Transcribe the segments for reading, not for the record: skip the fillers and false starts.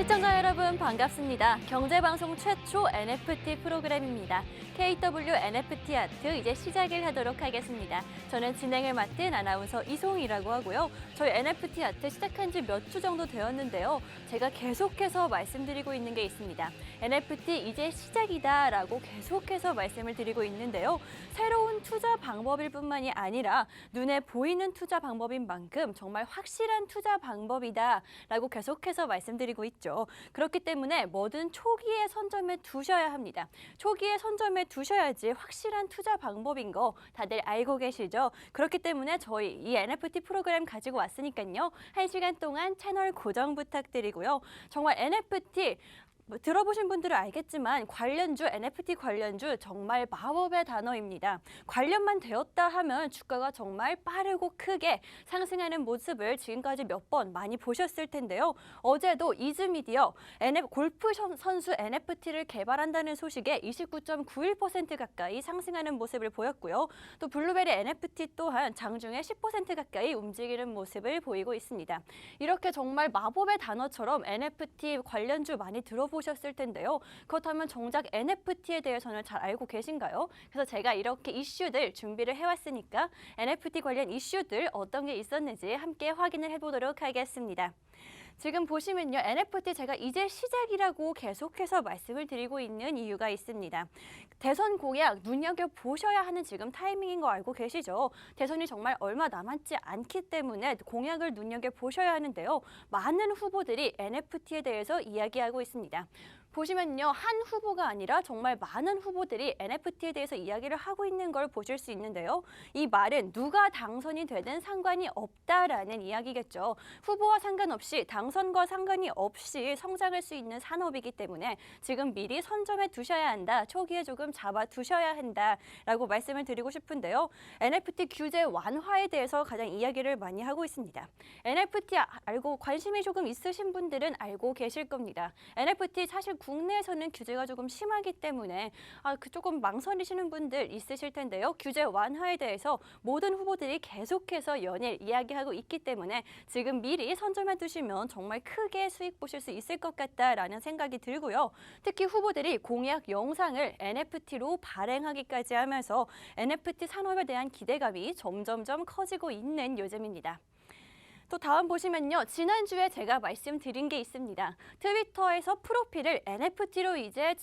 시청자 여러분 반갑습니다. 경제방송 최초 NFT 프로그램입니다. KW NFT 아트 이제 시작을 하도록 하겠습니다. 저는 진행을 맡은 아나운서 이송이라고 하고요. 저희 NFT 아트 시작한 지 몇 주 정도 되었는데요. 제가 계속해서 말씀드리고 있는 게 있습니다. NFT 이제 시작이다라고 계속해서 말씀을 드리고 있는데요. 새로운 투자 방법일 뿐만이 아니라 눈에 보이는 투자 방법인 만큼 정말 확실한 투자 방법이다라고 계속해서 말씀드리고 있죠. 그렇기 때문에 뭐든 초기에 선점해 두셔야 합니다. 초기에 선점해 두셔야지 확실한 투자 방법인 거 다들 알고 계시죠? 그렇기 때문에 저희 이 NFT 프로그램 가지고 왔으니까요. 1시간 동안 채널 고정 부탁드리고요. 정말 NFT 들어보신 분들은 알겠지만 관련주, NFT 관련주 정말 마법의 단어입니다. 관련만 되었다 하면 주가가 정말 빠르고 크게 상승하는 모습을 지금까지 몇 번 많이 보셨을 텐데요. 어제도 이즈미디어 골프 선수 NFT를 개발한다는 소식에 29.91% 가까이 상승하는 모습을 보였고요. 또 블루베리 NFT 또한 장중에 10% 가까이 움직이는 모습을 보이고 있습니다. 이렇게 정말 마법의 단어처럼 NFT 관련주 많이 들어보셨을 텐데요. 그렇다면 정작 NFT에 대해서는 잘 알고 계신가요? 그래서 제가 이렇게 이슈들 준비를 해왔으니까 NFT 관련 이슈들 어떤 게 있었는지 함께 확인을 해보도록 하겠습니다. 지금 보시면요. NFT 제가 이제 시작이라고 계속해서 말씀을 드리고 있는 이유가 있습니다. 대선 공약 눈여겨보셔야 하는 지금 타이밍인 거 알고 계시죠? 대선이 정말 얼마 남았지 않기 때문에 공약을 눈여겨보셔야 하는데요. 많은 후보들이 NFT에 대해서 이야기하고 있습니다. 보시면요. 한 후보가 아니라 정말 많은 후보들이 NFT에 대해서 이야기를 하고 있는 걸 보실 수 있는데요. 이 말은 누가 당선이 되든 상관이 없다라는 이야기겠죠. 후보와 상관없이 당선과 상관이 없이 성장할 수 있는 산업이기 때문에 지금 미리 선점해 두셔야 한다. 초기에 조금 잡아 두셔야 한다라고 말씀을 드리고 싶은데요. NFT 규제 완화에 대해서 가장 이야기를 많이 하고 있습니다. NFT 알고 관심이 조금 있으신 분들은 알고 계실 겁니다. NFT 사실 국내에서는 규제가 조금 심하기 때문에 조금 망설이시는 분들 있으실 텐데요. 규제 완화에 대해서 모든 후보들이 계속해서 연일 이야기하고 있기 때문에 지금 미리 선점해 두시면 정말 크게 수익 보실 수 있을 것 같다라는 생각이 들고요. 특히 후보들이 공약 영상을 NFT로 발행하기까지 하면서 NFT 산업에 대한 기대감이 점점점 커지고 있는 요즘입니다. 또 다음 보시면요. 지난주에 제가 말씀드린 게 있습니다. 트위터에서 프로필을 NFT로 이제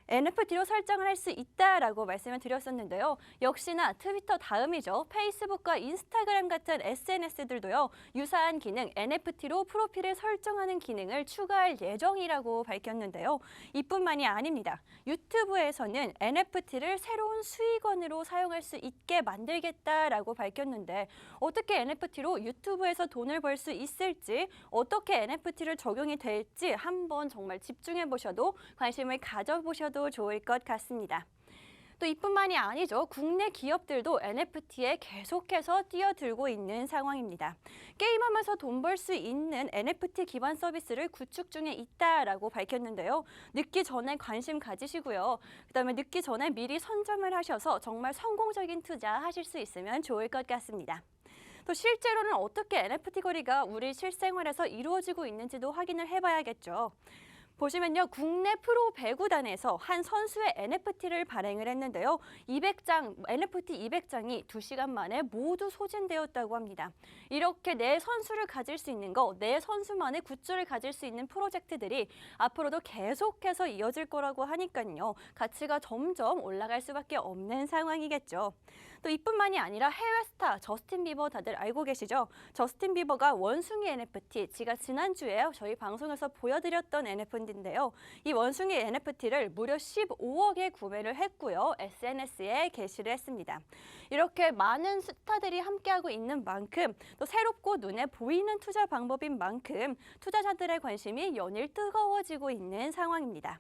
NFT로 설정을 할 수 있다라고 말씀을 드렸었는데요. 역시나 트위터 다음이죠. 페이스북과 인스타그램 같은 SNS들도요. 유사한 기능 NFT로 프로필을 설정하는 기능을 추가할 예정이라고 밝혔는데요. 이뿐만이 아닙니다. 유튜브에서는 NFT를 새로운 수익원으로 사용할 수 있게 만들겠다라고 밝혔는데 어떻게 NFT로 유튜브에서 돈을 벌 수 있을지 어떻게 NFT를 적용이 될지 한번 정말 집중해 보셔도 관심을 가져보셔도 좋을 것 같습니다. 또 이뿐만이 아니죠. 국내 기업들도 NFT에 계속해서 뛰어들고 있는 상황입니다. 게임하면서 돈 벌 수 있는 NFT 기반 서비스를 구축 중에 있다라고 밝혔는데요. 늦기 전에 관심 가지시고요. 그다음에 늦기 전에 미리 선점을 하셔서 정말 성공적인 투자 하실 수 있으면 좋을 것 같습니다. 또 실제로는 어떻게 NFT 거래가 우리 실생활에서 이루어지고 있는지도 확인을 해봐야겠죠. 보시면요. 국내 프로 배구단에서 한 선수의 NFT를 발행을 했는데요. NFT 200장이 2시간 만에 모두 소진되었다고 합니다. 이렇게 내 선수를 가질 수 있는 거, 내 선수만의 굿즈를 가질 수 있는 프로젝트들이 앞으로도 계속해서 이어질 거라고 하니까요. 가치가 점점 올라갈 수밖에 없는 상황이겠죠. 또 이뿐만이 아니라 해외 스타 저스틴 비버 다들 알고 계시죠? 저스틴 비버가 원숭이 NFT, 제가 지난주에 저희 방송에서 보여드렸던 NFT인데요. 이 원숭이 NFT를 무려 15억에 구매를 했고요. SNS에 게시를 했습니다. 이렇게 많은 스타들이 함께하고 있는 만큼 또 새롭고 눈에 보이는 투자 방법인 만큼 투자자들의 관심이 연일 뜨거워지고 있는 상황입니다.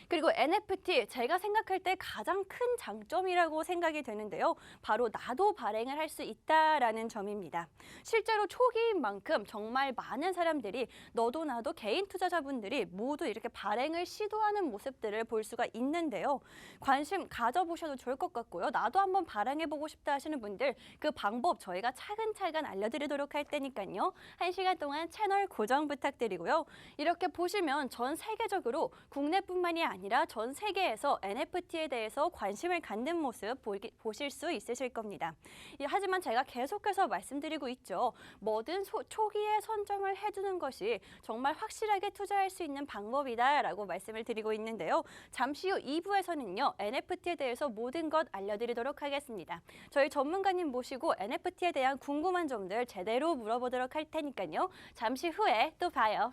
그리고 NFT 제가 생각할 때 가장 큰 장점이라고 생각이 되는데요. 바로 나도 발행을 할 수 있다라는 점입니다. 실제로 초기인 만큼 정말 많은 사람들이 너도 나도 개인 투자자분들이 모두 이렇게 발행을 시도하는 모습들을 볼 수가 있는데요. 관심 가져보셔도 좋을 것 같고요. 나도 한번 발행해보고 싶다 하시는 분들 그 방법 저희가 차근차근 알려드리도록 할 테니까요. 1시간 동안 채널 고정 부탁드리고요. 이렇게 보시면 전 세계적으로 국내뿐만이 아니라 전 세계에서 NFT에 대해서 관심을 갖는 모습 보실 수 있으실 겁니다. 하지만 제가 계속해서 말씀드리고 있죠. 뭐든 초기에 선정을 해두는 것이 정말 확실하게 투자할 수 있는 방법이다라고 말씀을 드리고 있는데요. 잠시 후 2부에서는요. NFT에 대해서 모든 것 알려드리도록 하겠습니다. 저희 전문가님 모시고 NFT에 대한 궁금한 점들 제대로 물어보도록 할 테니까요. 잠시 후에 또 봐요.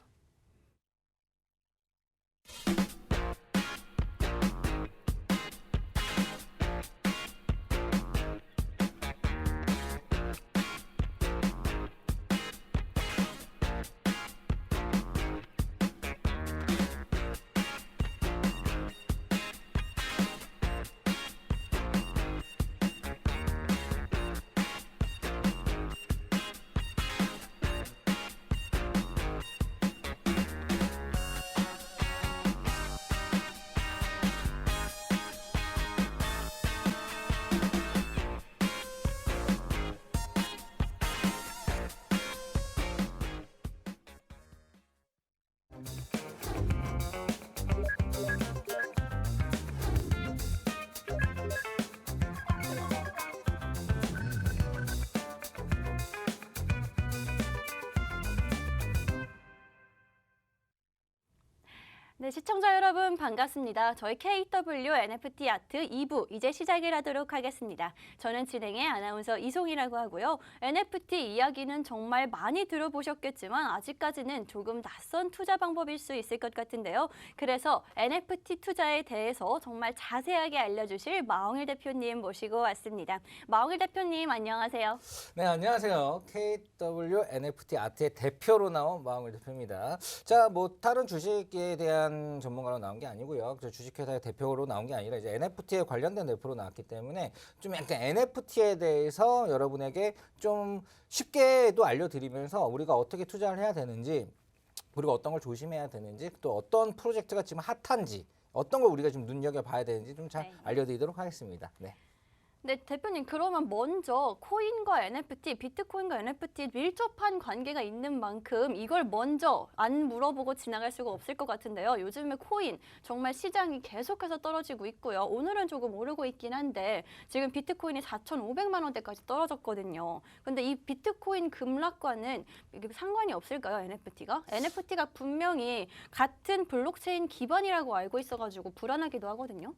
네, 시청자 여러분 반갑습니다. 저희 KW NFT 아트 2부 이제 시작을 하도록 하겠습니다. 저는 진행의 아나운서 이송이라고 하고요. NFT 이야기는 정말 많이 들어보셨겠지만 아직까지는 조금 낯선 투자 방법일 수 있을 것 같은데요. 그래서 NFT 투자에 대해서 정말 자세하게 알려주실 마홍일 대표님 모시고 왔습니다. 마홍일 대표님 안녕하세요. 네, 안녕하세요. KW NFT 아트의 대표로 나온 마홍일 대표입니다. 자, 뭐 다른 주식에 대한 전문가로 나온 게 아니고요. 저 주식회사의 대표로 나온 게 아니라 이제 NFT에 관련된 대표로 나왔기 때문에 좀 약간 NFT에 대해서 여러분에게 좀 쉽게도 알려드리면서 우리가 어떻게 투자를 해야 되는지, 우리가 어떤 걸 조심해야 되는지, 또 어떤 프로젝트가 지금 핫한지, 어떤 걸 우리가 좀 눈여겨봐야 되는지 좀 잘 알려드리도록 하겠습니다. 네. 네, 대표님 그러면 먼저 코인과 NFT, 비트코인과 NFT 밀접한 관계가 있는 만큼 이걸 먼저 안 물어보고 지나갈 수가 없을 것 같은데요. 요즘에 코인 정말 시장이 계속해서 떨어지고 있고요. 오늘은 조금 오르고 있긴 한데 지금 비트코인이 4,500만 원대까지 떨어졌거든요. 근데 이 비트코인 급락과는 이게 상관이 없을까요, NFT가? NFT가 분명히 같은 블록체인 기반이라고 알고 있어가지고 불안하기도 하거든요.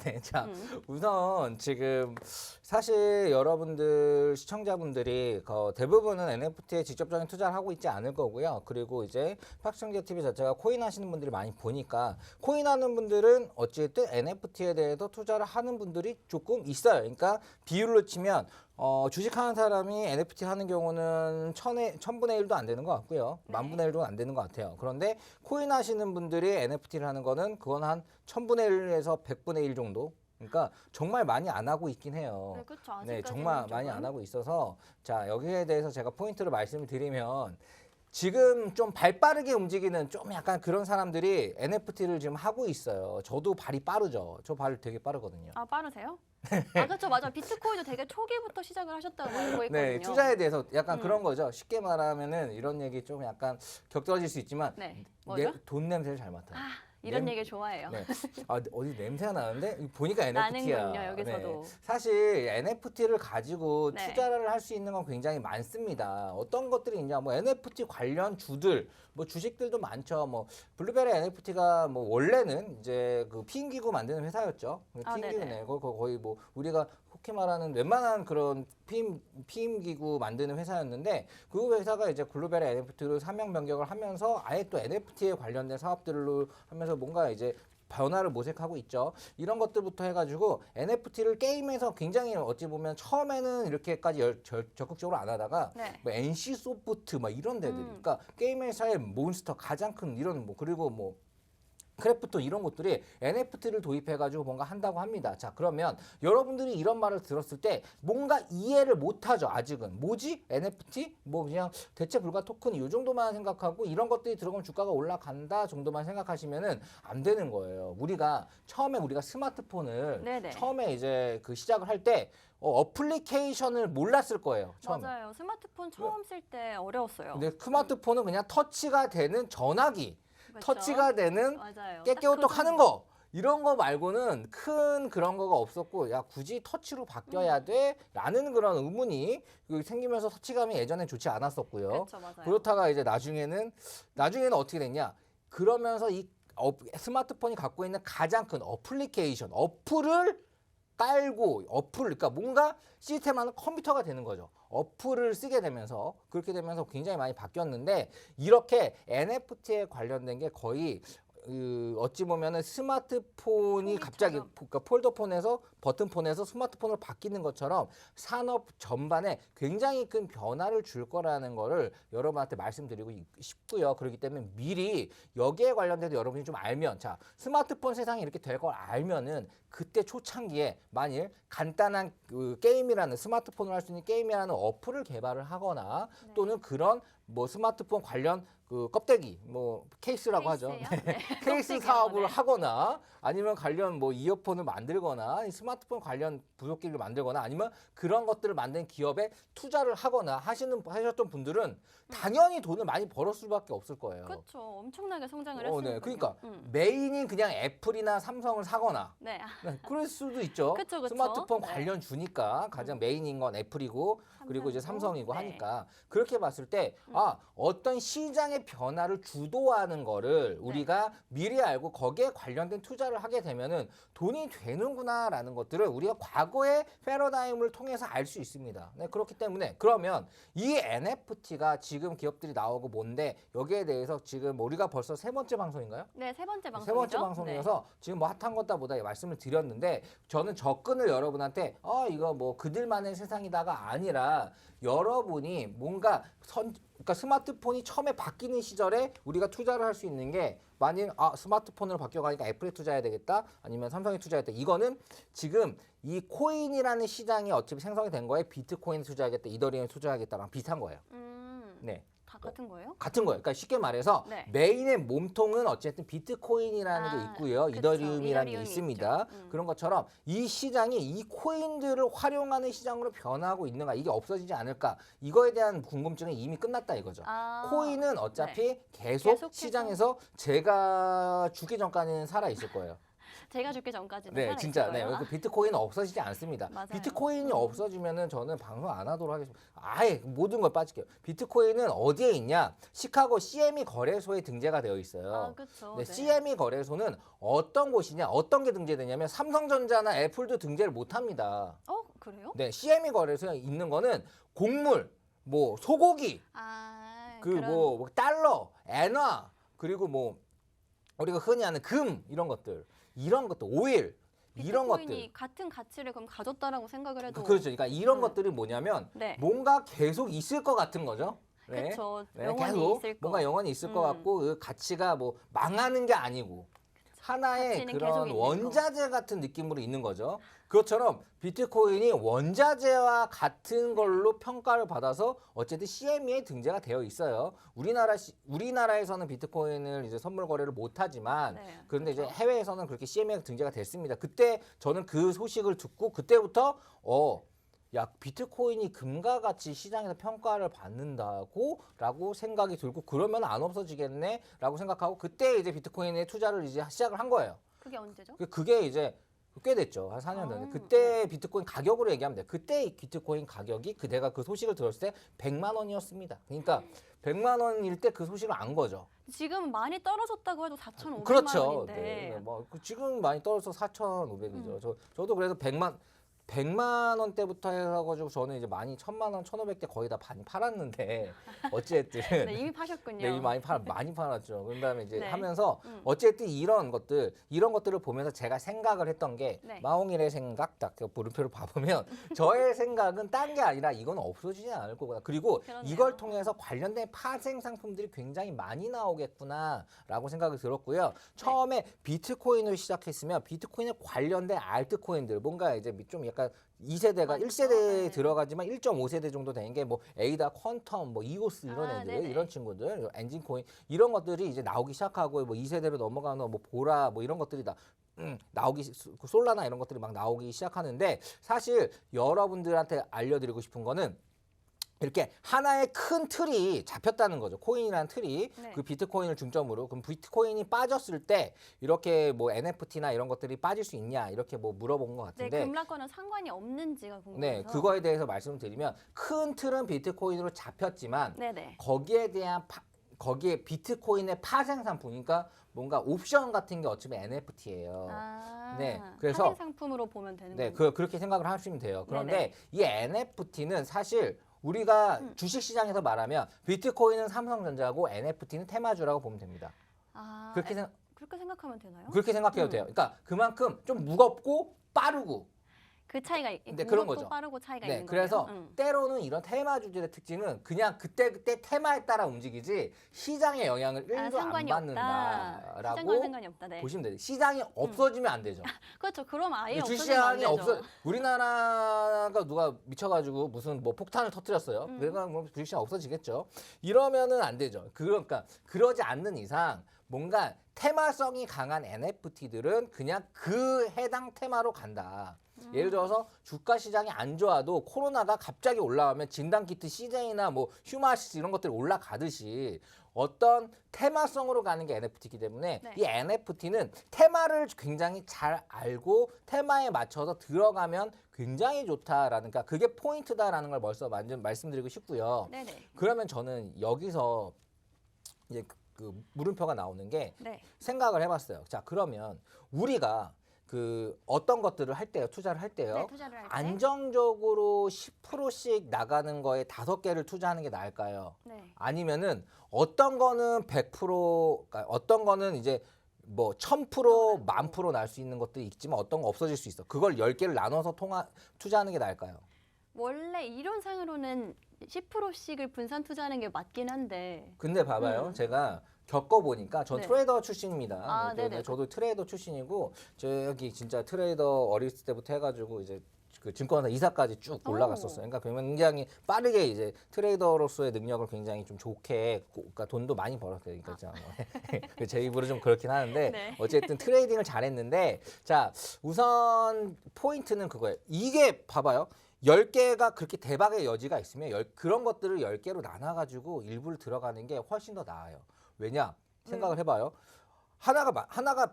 네, 자, 우선 지금 사실 여러분들 시청자분들이 대부분은 NFT에 직접적인 투자를 하고 있지 않을 거고요. 그리고 이제 팍청재 TV 자체가 코인 하시는 분들이 많이 보니까 코인 하는 분들은 어쨌든 NFT에 대해서 투자를 하는 분들이 조금 있어요. 그러니까 비율로 치면 주식하는 사람이 NFT 하는 경우는 1000분의 1도 안 되는 것 같고요. 10,000분의 1도 안 되는 것 같아요. 그런데 코인 하시는 분들이 NFT를 하는 거는 그건 한 1000분의 1에서 100분의 1 정도. 그러니까 정말 많이 안 하고 있긴 해요. 네, 그렇죠. 네, 정말 많이 안 하고 있어서 자, 여기에 대해서 제가 포인트를 말씀을 드리면 지금 좀 발 빠르게 움직이는 좀 약간 그런 사람들이 NFT를 지금 하고 있어요. 저도 발이 빠르죠. 저 발 되게 빠르거든요. 아, 빠르세요? 아, 그렇죠. 맞아. 비트코인도 되게 초기부터 시작을 하셨다고 알고 있거든요. 네, 투자에 대해서 약간 그런 거죠. 쉽게 말하면은 이런 얘기 좀 약간 격떨어질 수 있지만 네, 뭐죠? 돈 냄새를 잘 맡아요. 아, 이런 얘기 좋아해요. 네. 아, 어디 냄새가 나는데 보니까 NFT야. 나는군요, 여기서도. 사실 NFT를 가지고 네. 투자를 할 수 있는 건 굉장히 많습니다. 어떤 것들이 있냐, 뭐 NFT 관련 주들, 뭐 주식들도 많죠. 뭐 블루베리 NFT가 뭐 원래는 이제 그 피임기구 만드는 회사였죠. 피임기구네. 거의 뭐 우리가 속히 말하는 웬만한 그런 피임기구 만드는 회사였는데 그 회사가 이제 블루베리 NFT로 사명 변경을 하면서 아예 또 NFT에 관련된 사업들로 하면서 뭔가 이제 변화를 모색하고 있죠. 이런 것들부터 해가지고 NFT를 게임에서 굉장히 어찌 보면 처음에는 이렇게까지 적극적으로 안 하다가 뭐 NC 소프트 막 이런 데들이 그러니까 게임 회사의 몬스터 가장 큰 이런 뭐 그리고 뭐 크래프톤 이런 것들이 NFT를 도입해가지고 뭔가 한다고 합니다. 자, 그러면 여러분들이 이런 말을 들었을 때 뭔가 이해를 못하죠. 아직은. 뭐지? NFT? 뭐 그냥 대체 불가 토큰 이 정도만 생각하고 이런 것들이 들어가면 주가가 올라간다 정도만 생각하시면은 안 되는 거예요. 처음에 우리가 스마트폰을 네네. 처음에 이제 그 시작을 할 때 어플리케이션을 몰랐을 거예요. 처음에. 맞아요. 스마트폰 처음 쓸 때 어려웠어요. 근데 스마트폰은 그냥 터치가 되는 전화기. 그렇죠? 터치가 되는 맞아요. 깨깨오똑 딱 하는 거 이런 거 말고는 큰 그런 거가 없었고 야 굳이 터치로 바뀌어야 돼? 라는 그런 의문이 생기면서 터치감이 예전엔 좋지 않았었고요. 그렇죠, 맞아요. 그렇다가 이제 나중에는 어떻게 됐냐? 그러면서 이 스마트폰이 갖고 있는 가장 큰 어플리케이션, 어플을 깔고 그러니까 뭔가 시스템 하는 컴퓨터가 되는 거죠. 어플을 쓰게 되면서 그렇게 되면서 굉장히 많이 바뀌었는데 이렇게 NFT에 관련된 게 거의 어찌 보면은 스마트폰이 갑자기 그러니까 폴더폰에서 버튼폰에서 스마트폰으로 바뀌는 것처럼 산업 전반에 굉장히 큰 변화를 줄 거라는 거를 여러분한테 말씀드리고 싶고요. 그렇기 때문에 미리 여기에 관련돼서 여러분이 좀 알면 자 스마트폰 세상이 이렇게 될 걸 알면은 그때 초창기에 만일 간단한 게임이라는 스마트폰으로 할 수 있는 게임이라는 어플을 개발을 하거나 또는 그런 뭐 스마트폰 관련 껍데기 케이스라고 하죠. 네. 케이스 사업을 하거나 아니면 관련 이어폰을 만들거나 스마트폰 관련 부속기를 만들거나 아니면 그런 것들을 만든 기업에 투자를 하거나 하셨던 분들은 당연히 돈을 많이 벌을 수밖에 없을 거예요. 그렇죠. 엄청나게 성장을 했어요. 네. 그러니까 메인인 그냥 애플이나 삼성을 사거나 네. 그럴 수도 있죠. 그쵸. 스마트폰 네. 관련 주니까 가장 메인인 건 애플이고 그리고 이제 삼성이고 네. 하니까 그렇게 봤을 때 어떤 시장의 변화를 주도하는 거를 우리가 미리 알고 거기에 관련된 투자를 하게 되면은 돈이 되는구나라는 것들을 우리가 과거의 패러다임을 통해서 알 수 있습니다. 네, 그렇기 때문에 그러면 이 NFT가 지금 기업들이 나오고 뭔데 여기에 대해서 지금 우리가 벌써 세 번째 방송인가요? 네, 세 번째 방송이죠. 세 번째 방송이어서 지금 핫한 것다 보다 말씀을 드렸는데 저는 접근을 여러분한테 이거 그들만의 세상이다가 아니라 여러분이 뭔가 그러니까 스마트폰이 처음에 바뀌는 시절에 우리가 투자를 할 수 있는 게 만일 스마트폰으로 바뀌어가니까 애플에 투자해야 되겠다 아니면 삼성에 투자해야 되겠다 이거는 지금 이 코인이라는 시장이 어차피 생성이 된 거에 비트코인 투자하겠다 이더리움 투자하겠다랑 비슷한 거예요. 네. 다 같은 거예요? 같은 거예요. 그러니까 쉽게 말해서 네. 메인의 몸통은 어쨌든 비트코인이라는 게 있고요. 그쵸. 이더리움이라는 게 이더리움이 있습니다. 있죠. 그런 것처럼 이 시장이 이 코인들을 활용하는 시장으로 변화하고 있는가 이게 없어지지 않을까 이거에 대한 궁금증은 이미 끝났다 이거죠. 코인은 어차피 계속 시장에서 제가 죽기 전까지는 살아 있을 거예요. 제가 죽기 전까지는 네, 살아있을 진짜 거예요. 그 비트코인은 없어지지 않습니다. 맞아요. 비트코인이 없어지면은 저는 방송 안 하도록 하겠습니다. 아예 모든 걸 빠질게요. 비트코인은 어디에 있냐? 시카고 CME 거래소에 등재가 되어 있어요. 그렇죠. 네, CME 거래소는 어떤 곳이냐? 어떤 게 등재되냐면 삼성전자나 애플도 등재를 못 합니다. 그래요? 네, CME 거래소에 있는 거는 곡물, 소고기, 달러, 엔화, 그리고 우리가 흔히 아는 금 이런 것들, 오일 이런 것들. 비트코인이 같은 가치를 그럼 가졌다라고 생각을 해도 그렇죠. 그러니까 이런 것들이 뭐냐면 네. 뭔가 계속 있을 것 같은 거죠. 네. 그렇죠. 네, 영원히 계속 있을 거. 뭔가 영원히 있을 것 같고 그 가치가 망하는 게 아니고 하나의 가치는 계속 그런 있는 원자재 같은 느낌으로 있는 거죠. 그것처럼 비트코인이 원자재와 같은 걸로 평가를 받아서 어쨌든 CME에 등재가 되어 있어요. 우리나라에서는 비트코인을 이제 선물 거래를 못 하지만 그런데 이제 해외에서는 그렇게 CME에 등재가 됐습니다. 그때 저는 그 소식을 듣고 그때부터 비트코인이 금과 같이 시장에서 평가를 받는다고 라고 생각이 들고 그러면 안 없어지겠네 라고 생각하고 그때 이제 비트코인에 투자를 이제 시작을 한 거예요. 그게 언제죠? 그게 이제 꽤 됐죠. 한 4년 전에. 그때 비트코인 가격으로 얘기하면 돼요. 그때 비트코인 가격이 내가 그 소식을 들었을 때 100만 원이었습니다. 그러니까 100만 원일 때 그 소식을 안 거죠. 지금 많이 떨어졌다고 해도 4,500만 그렇죠. 원인데. 네. 지금 많이 떨어져서 4,500이죠. 저도 그래서 100만 100만 원대부터 해가지고 저는 이제 많이 1000만 원, 1500대 거의 다 많이 팔았는데 어쨌든 네, 이미 파셨군요. 네, 이미 많이 팔았죠. 그다음에 이제 네. 하면서 어쨌든 이런 것들을 보면서 제가 생각을 했던 게 네. 마홍일의 생각 딱 그 물음표를 봐보면 저의 생각은 딴 게 아니라 이건 없어지지 않을 거구나. 그리고 그러네요. 이걸 통해서 관련된 파생 상품들이 굉장히 많이 나오겠구나라고 생각이 들었고요. 처음에 비트코인으로 시작했으면 비트코인에 관련된 알트코인들 뭔가 이제 좀 약간 2세대가 맞죠? 1세대에 네. 들어가지만 1.5세대 정도 되는 게 뭐 에이다, 퀀텀, 뭐 이오스 이런 애들, 네네. 이런 친구들, 엔진 코인 이런 것들이 이제 나오기 시작하고 뭐 2세대로 넘어가는 뭐 보라 뭐 이런 것들이 다 솔라나 이런 것들이 막 나오기 시작하는데 사실 여러분들한테 알려드리고 싶은 거는 이렇게 하나의 큰 틀이 잡혔다는 거죠. 코인이라는 틀이 네. 그 비트코인을 중점으로 그럼 비트코인이 빠졌을 때 이렇게 뭐 NFT나 이런 것들이 빠질 수 있냐 이렇게 뭐 물어본 것 네, 같은데 급락과는 상관이 없는지가 궁금해서. 네, 그거에 대해서 말씀드리면 큰 틀은 비트코인으로 잡혔지만 네네. 거기에 비트코인의 파생 상품, 그러니까 뭔가 옵션 같은 게 어차피 NFT예요. 아, 네, 그래서 파생 상품으로 보면 되는 네, 거예요. 그렇게 생각을 하시면 돼요. 그런데 네네. 이 NFT는 사실 우리가 주식시장에서 말하면 비트코인은 삼성전자고 NFT는 테마주라고 보면 됩니다. 아, 그렇게, 그렇게 생각하면 되나요? 그렇게 생각해도 돼요. 그러니까 그만큼 좀 무겁고 빠르고 그 차이가 네, 그런 무겁고 거죠. 빠르고 차이가 네, 있는 그래서 거예요. 때로는 이런 테마주들의 특징은 그냥 그때그때 테마에 따라 움직이지 시장의 영향을 1도 안 상관이 없다. 받는다라고 시장과는 상관이 없다. 네. 보시면 돼요. 시장이 없어지면 안 되죠. 그렇죠. 그럼 아예 없어지면 안 주시장이 되죠. 없어. 우리나라가 누가 미쳐가지고 무슨 뭐 폭탄을 터뜨렸어요. 음. 그러니까 뭐 주식시장 없어지겠죠. 이러면은 안 되죠. 그러니까 그러지 않는 이상 뭔가 테마성이 강한 NFT들은 그냥 그 해당 테마로 간다. 예를 들어서 주가 시장이 안 좋아도 코로나가 갑자기 올라가면 진단키트 CJ나 뭐 휴마시스 이런 것들이 올라가듯이 어떤 테마성으로 가는 게 NFT이기 때문에 네. 이 NFT는 테마를 굉장히 잘 알고 테마에 맞춰서 들어가면 굉장히 좋다라는, 그러니까 그게 포인트다라는 걸 벌써 말씀드리고 싶고요. 네네. 그러면 저는 여기서 이제 그 물음표가 나오는 게 네. 생각을 해봤어요. 자, 그러면 우리가 그 어떤 것들을 할 때요, 투자를 할 때요, 네, 투자를 할 때. 안정적으로 10%씩 나가는 거에 5개를 투자하는 게 나을까요? 네. 아니면은 어떤 거는 100%, 그러니까 어떤 거는 이제 뭐 1000%, 10,000% 날 수 있는 것들이 있지만 어떤 거 없어질 수 있어. 그걸 10개를 나눠서 투자하는 게 나을까요? 원래 이론상으로는 10%씩을 분산 투자하는 게 맞긴 한데. 근데 봐봐요. 제가 겪어보니까 전 네. 트레이더 출신입니다. 아, 네네. 저도 트레이더 출신이고 저기 진짜 트레이더 어렸을 때부터 해가지고 이제 그 증권사 이사까지 쭉 올라갔었어요. 그러니까 굉장히 빠르게 이제 트레이더로서의 능력을 굉장히 좀 좋게, 그러니까 돈도 많이 벌었어요. 그러니까 제 입으로 좀 그렇긴 하는데 네. 어쨌든 트레이딩을 잘했는데, 자, 우선 포인트는 그거예요. 이게 봐봐요. 10개가 그렇게 대박의 여지가 있으면 그런 것들을 10개로 나눠가지고 일부를 들어가는 게 훨씬 더 나아요. 왜냐? 생각을 해봐요. 하나가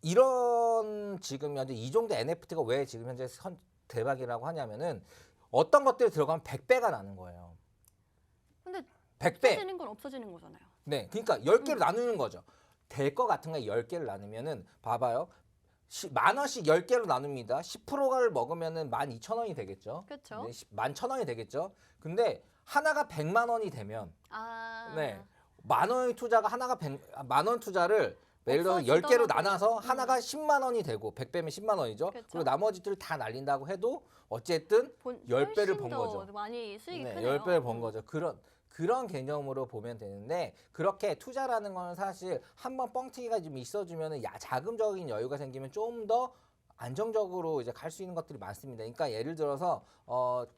이런 지금 현재 이 정도 NFT가 왜 지금 현재 대박이라고 하냐면은 어떤 것들이 들어가면 100배가 나는 거예요. 근데 100배. 없어지는 건 없어지는 거잖아요. 네. 그러니까 10개로 나누는 거죠. 될 거 같은 거 10개를 나누면은 봐봐요. 10,000원씩 10개로 나눕니다. 10%를 먹으면은 12,000원이 되겠죠. 그렇죠. 네, 11,000원이 되겠죠. 근데 하나가 100만 원이 되면 아. 네. 10,000원의 투자가 하나가 10,000원 투자를 예를 들어서 없어지더라도. 10개로 나눠서 하나가 10만 원이 되고 100배면 10만 원이죠. 그쵸. 그리고 나머지들 다 날린다고 해도 어쨌든 10배를 훨씬 번 더 거죠. 많이 수익이 네, 크네요. 10배를 번 거죠. 그런 개념으로 보면 되는데, 그렇게 투자라는 건 사실 한번 뻥튀기가 좀 있어주면 자금적인 여유가 생기면 좀 더 안정적으로 이제 갈 수 있는 것들이 많습니다. 그러니까 예를 들어서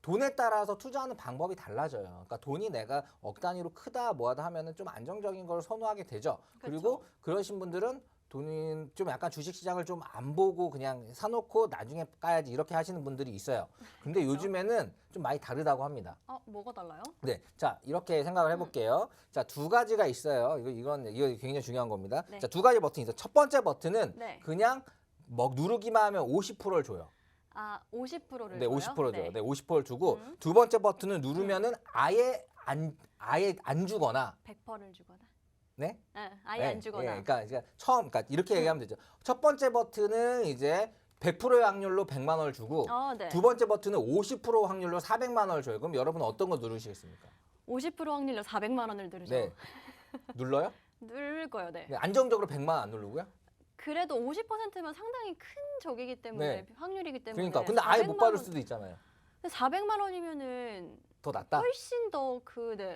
돈에 따라서 투자하는 방법이 달라져요. 그러니까 돈이 내가 억 단위로 크다 뭐하다 하면은 좀 안정적인 걸 선호하게 되죠. 그리고 그러신 분들은 돈이 좀 약간 주식시장을 좀 안 보고 그냥 사놓고 나중에 까야지 이렇게 하시는 분들이 있어요. 근데 요즘에는 좀 많이 다르다고 합니다. 뭐가 달라요? 네, 자 이렇게 생각을 해볼게요. 자, 2가지가 있어요. 이거 굉장히 중요한 겁니다. 네. 자, 2가지 버튼이 있어요. 첫 번째 버튼은 네. 그냥 누르기만 하면 50%를 줘요. 50%를 네, 줘요? 50% 줘요. 네, 50%를 주고 음. 두 번째 버튼을 누르면은 아예 안 주거나, 100%를 주거나. 네? 아예 네, 안 주거나. 예, 그러니까 이렇게 얘기하면 되죠. 첫 번째 버튼은 이제 100%의 확률로 100만 원을 주고 네. 두 번째 버튼은 50% 확률로 400만 원을 줘요. 그럼 여러분 어떤 거 누르시겠습니까? 50% 확률로 400만 원을 누르죠. 네. 눌러요? 누를 거예요, 네. 네, 안정적으로 100만 원 안 누르고요? 그래도 50%면 상당히 큰 적이기 때문에 확률이기 때문에. 그러니까 근데 아예 못 400만 받을 원- 수도 있잖아요. 근데 400만 원이면은 더 낫다? 훨씬 더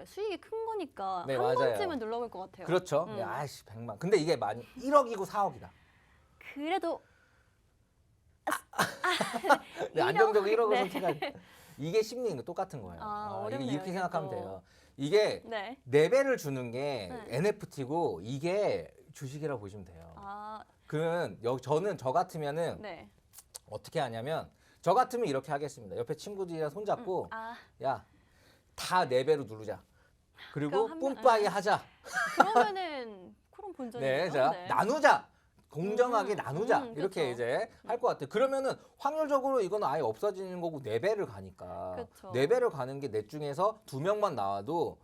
수익이 큰 거니까 네, 한 맞아요. 번쯤은 눌러볼 것 같아요. 그렇죠. 네, 아이씨 100만. 근데 이게 많이 1억이고 4억이다. 그래도 네, 안정적으로 1억을 네. 선택한 이게 심리인 거 똑같은 거예요. 어렵네요, 이렇게 이게 생각하면 또. 돼요. 이게 네. 레벨을 주는 게 네. NFT고 이게 주식이라고 보시면 돼요. 그러면 저는 저 같으면은 네. 어떻게 하냐면 저 같으면 이렇게 하겠습니다. 옆에 친구들이랑 손잡고 야, 다 네 배로 누르자. 그리고 그럼 뿜빠이 하자. 그러면은 그럼 본전이죠. 네, 자 나누자. 공정하게 나누자. 이렇게 그쵸. 이제 할 것 같아요. 그러면은 확률적으로 이건 아예 없어지는 거고 네 배를 가니까 그쵸. 네 배를 가는 게 넷 중에서 2명만 나와도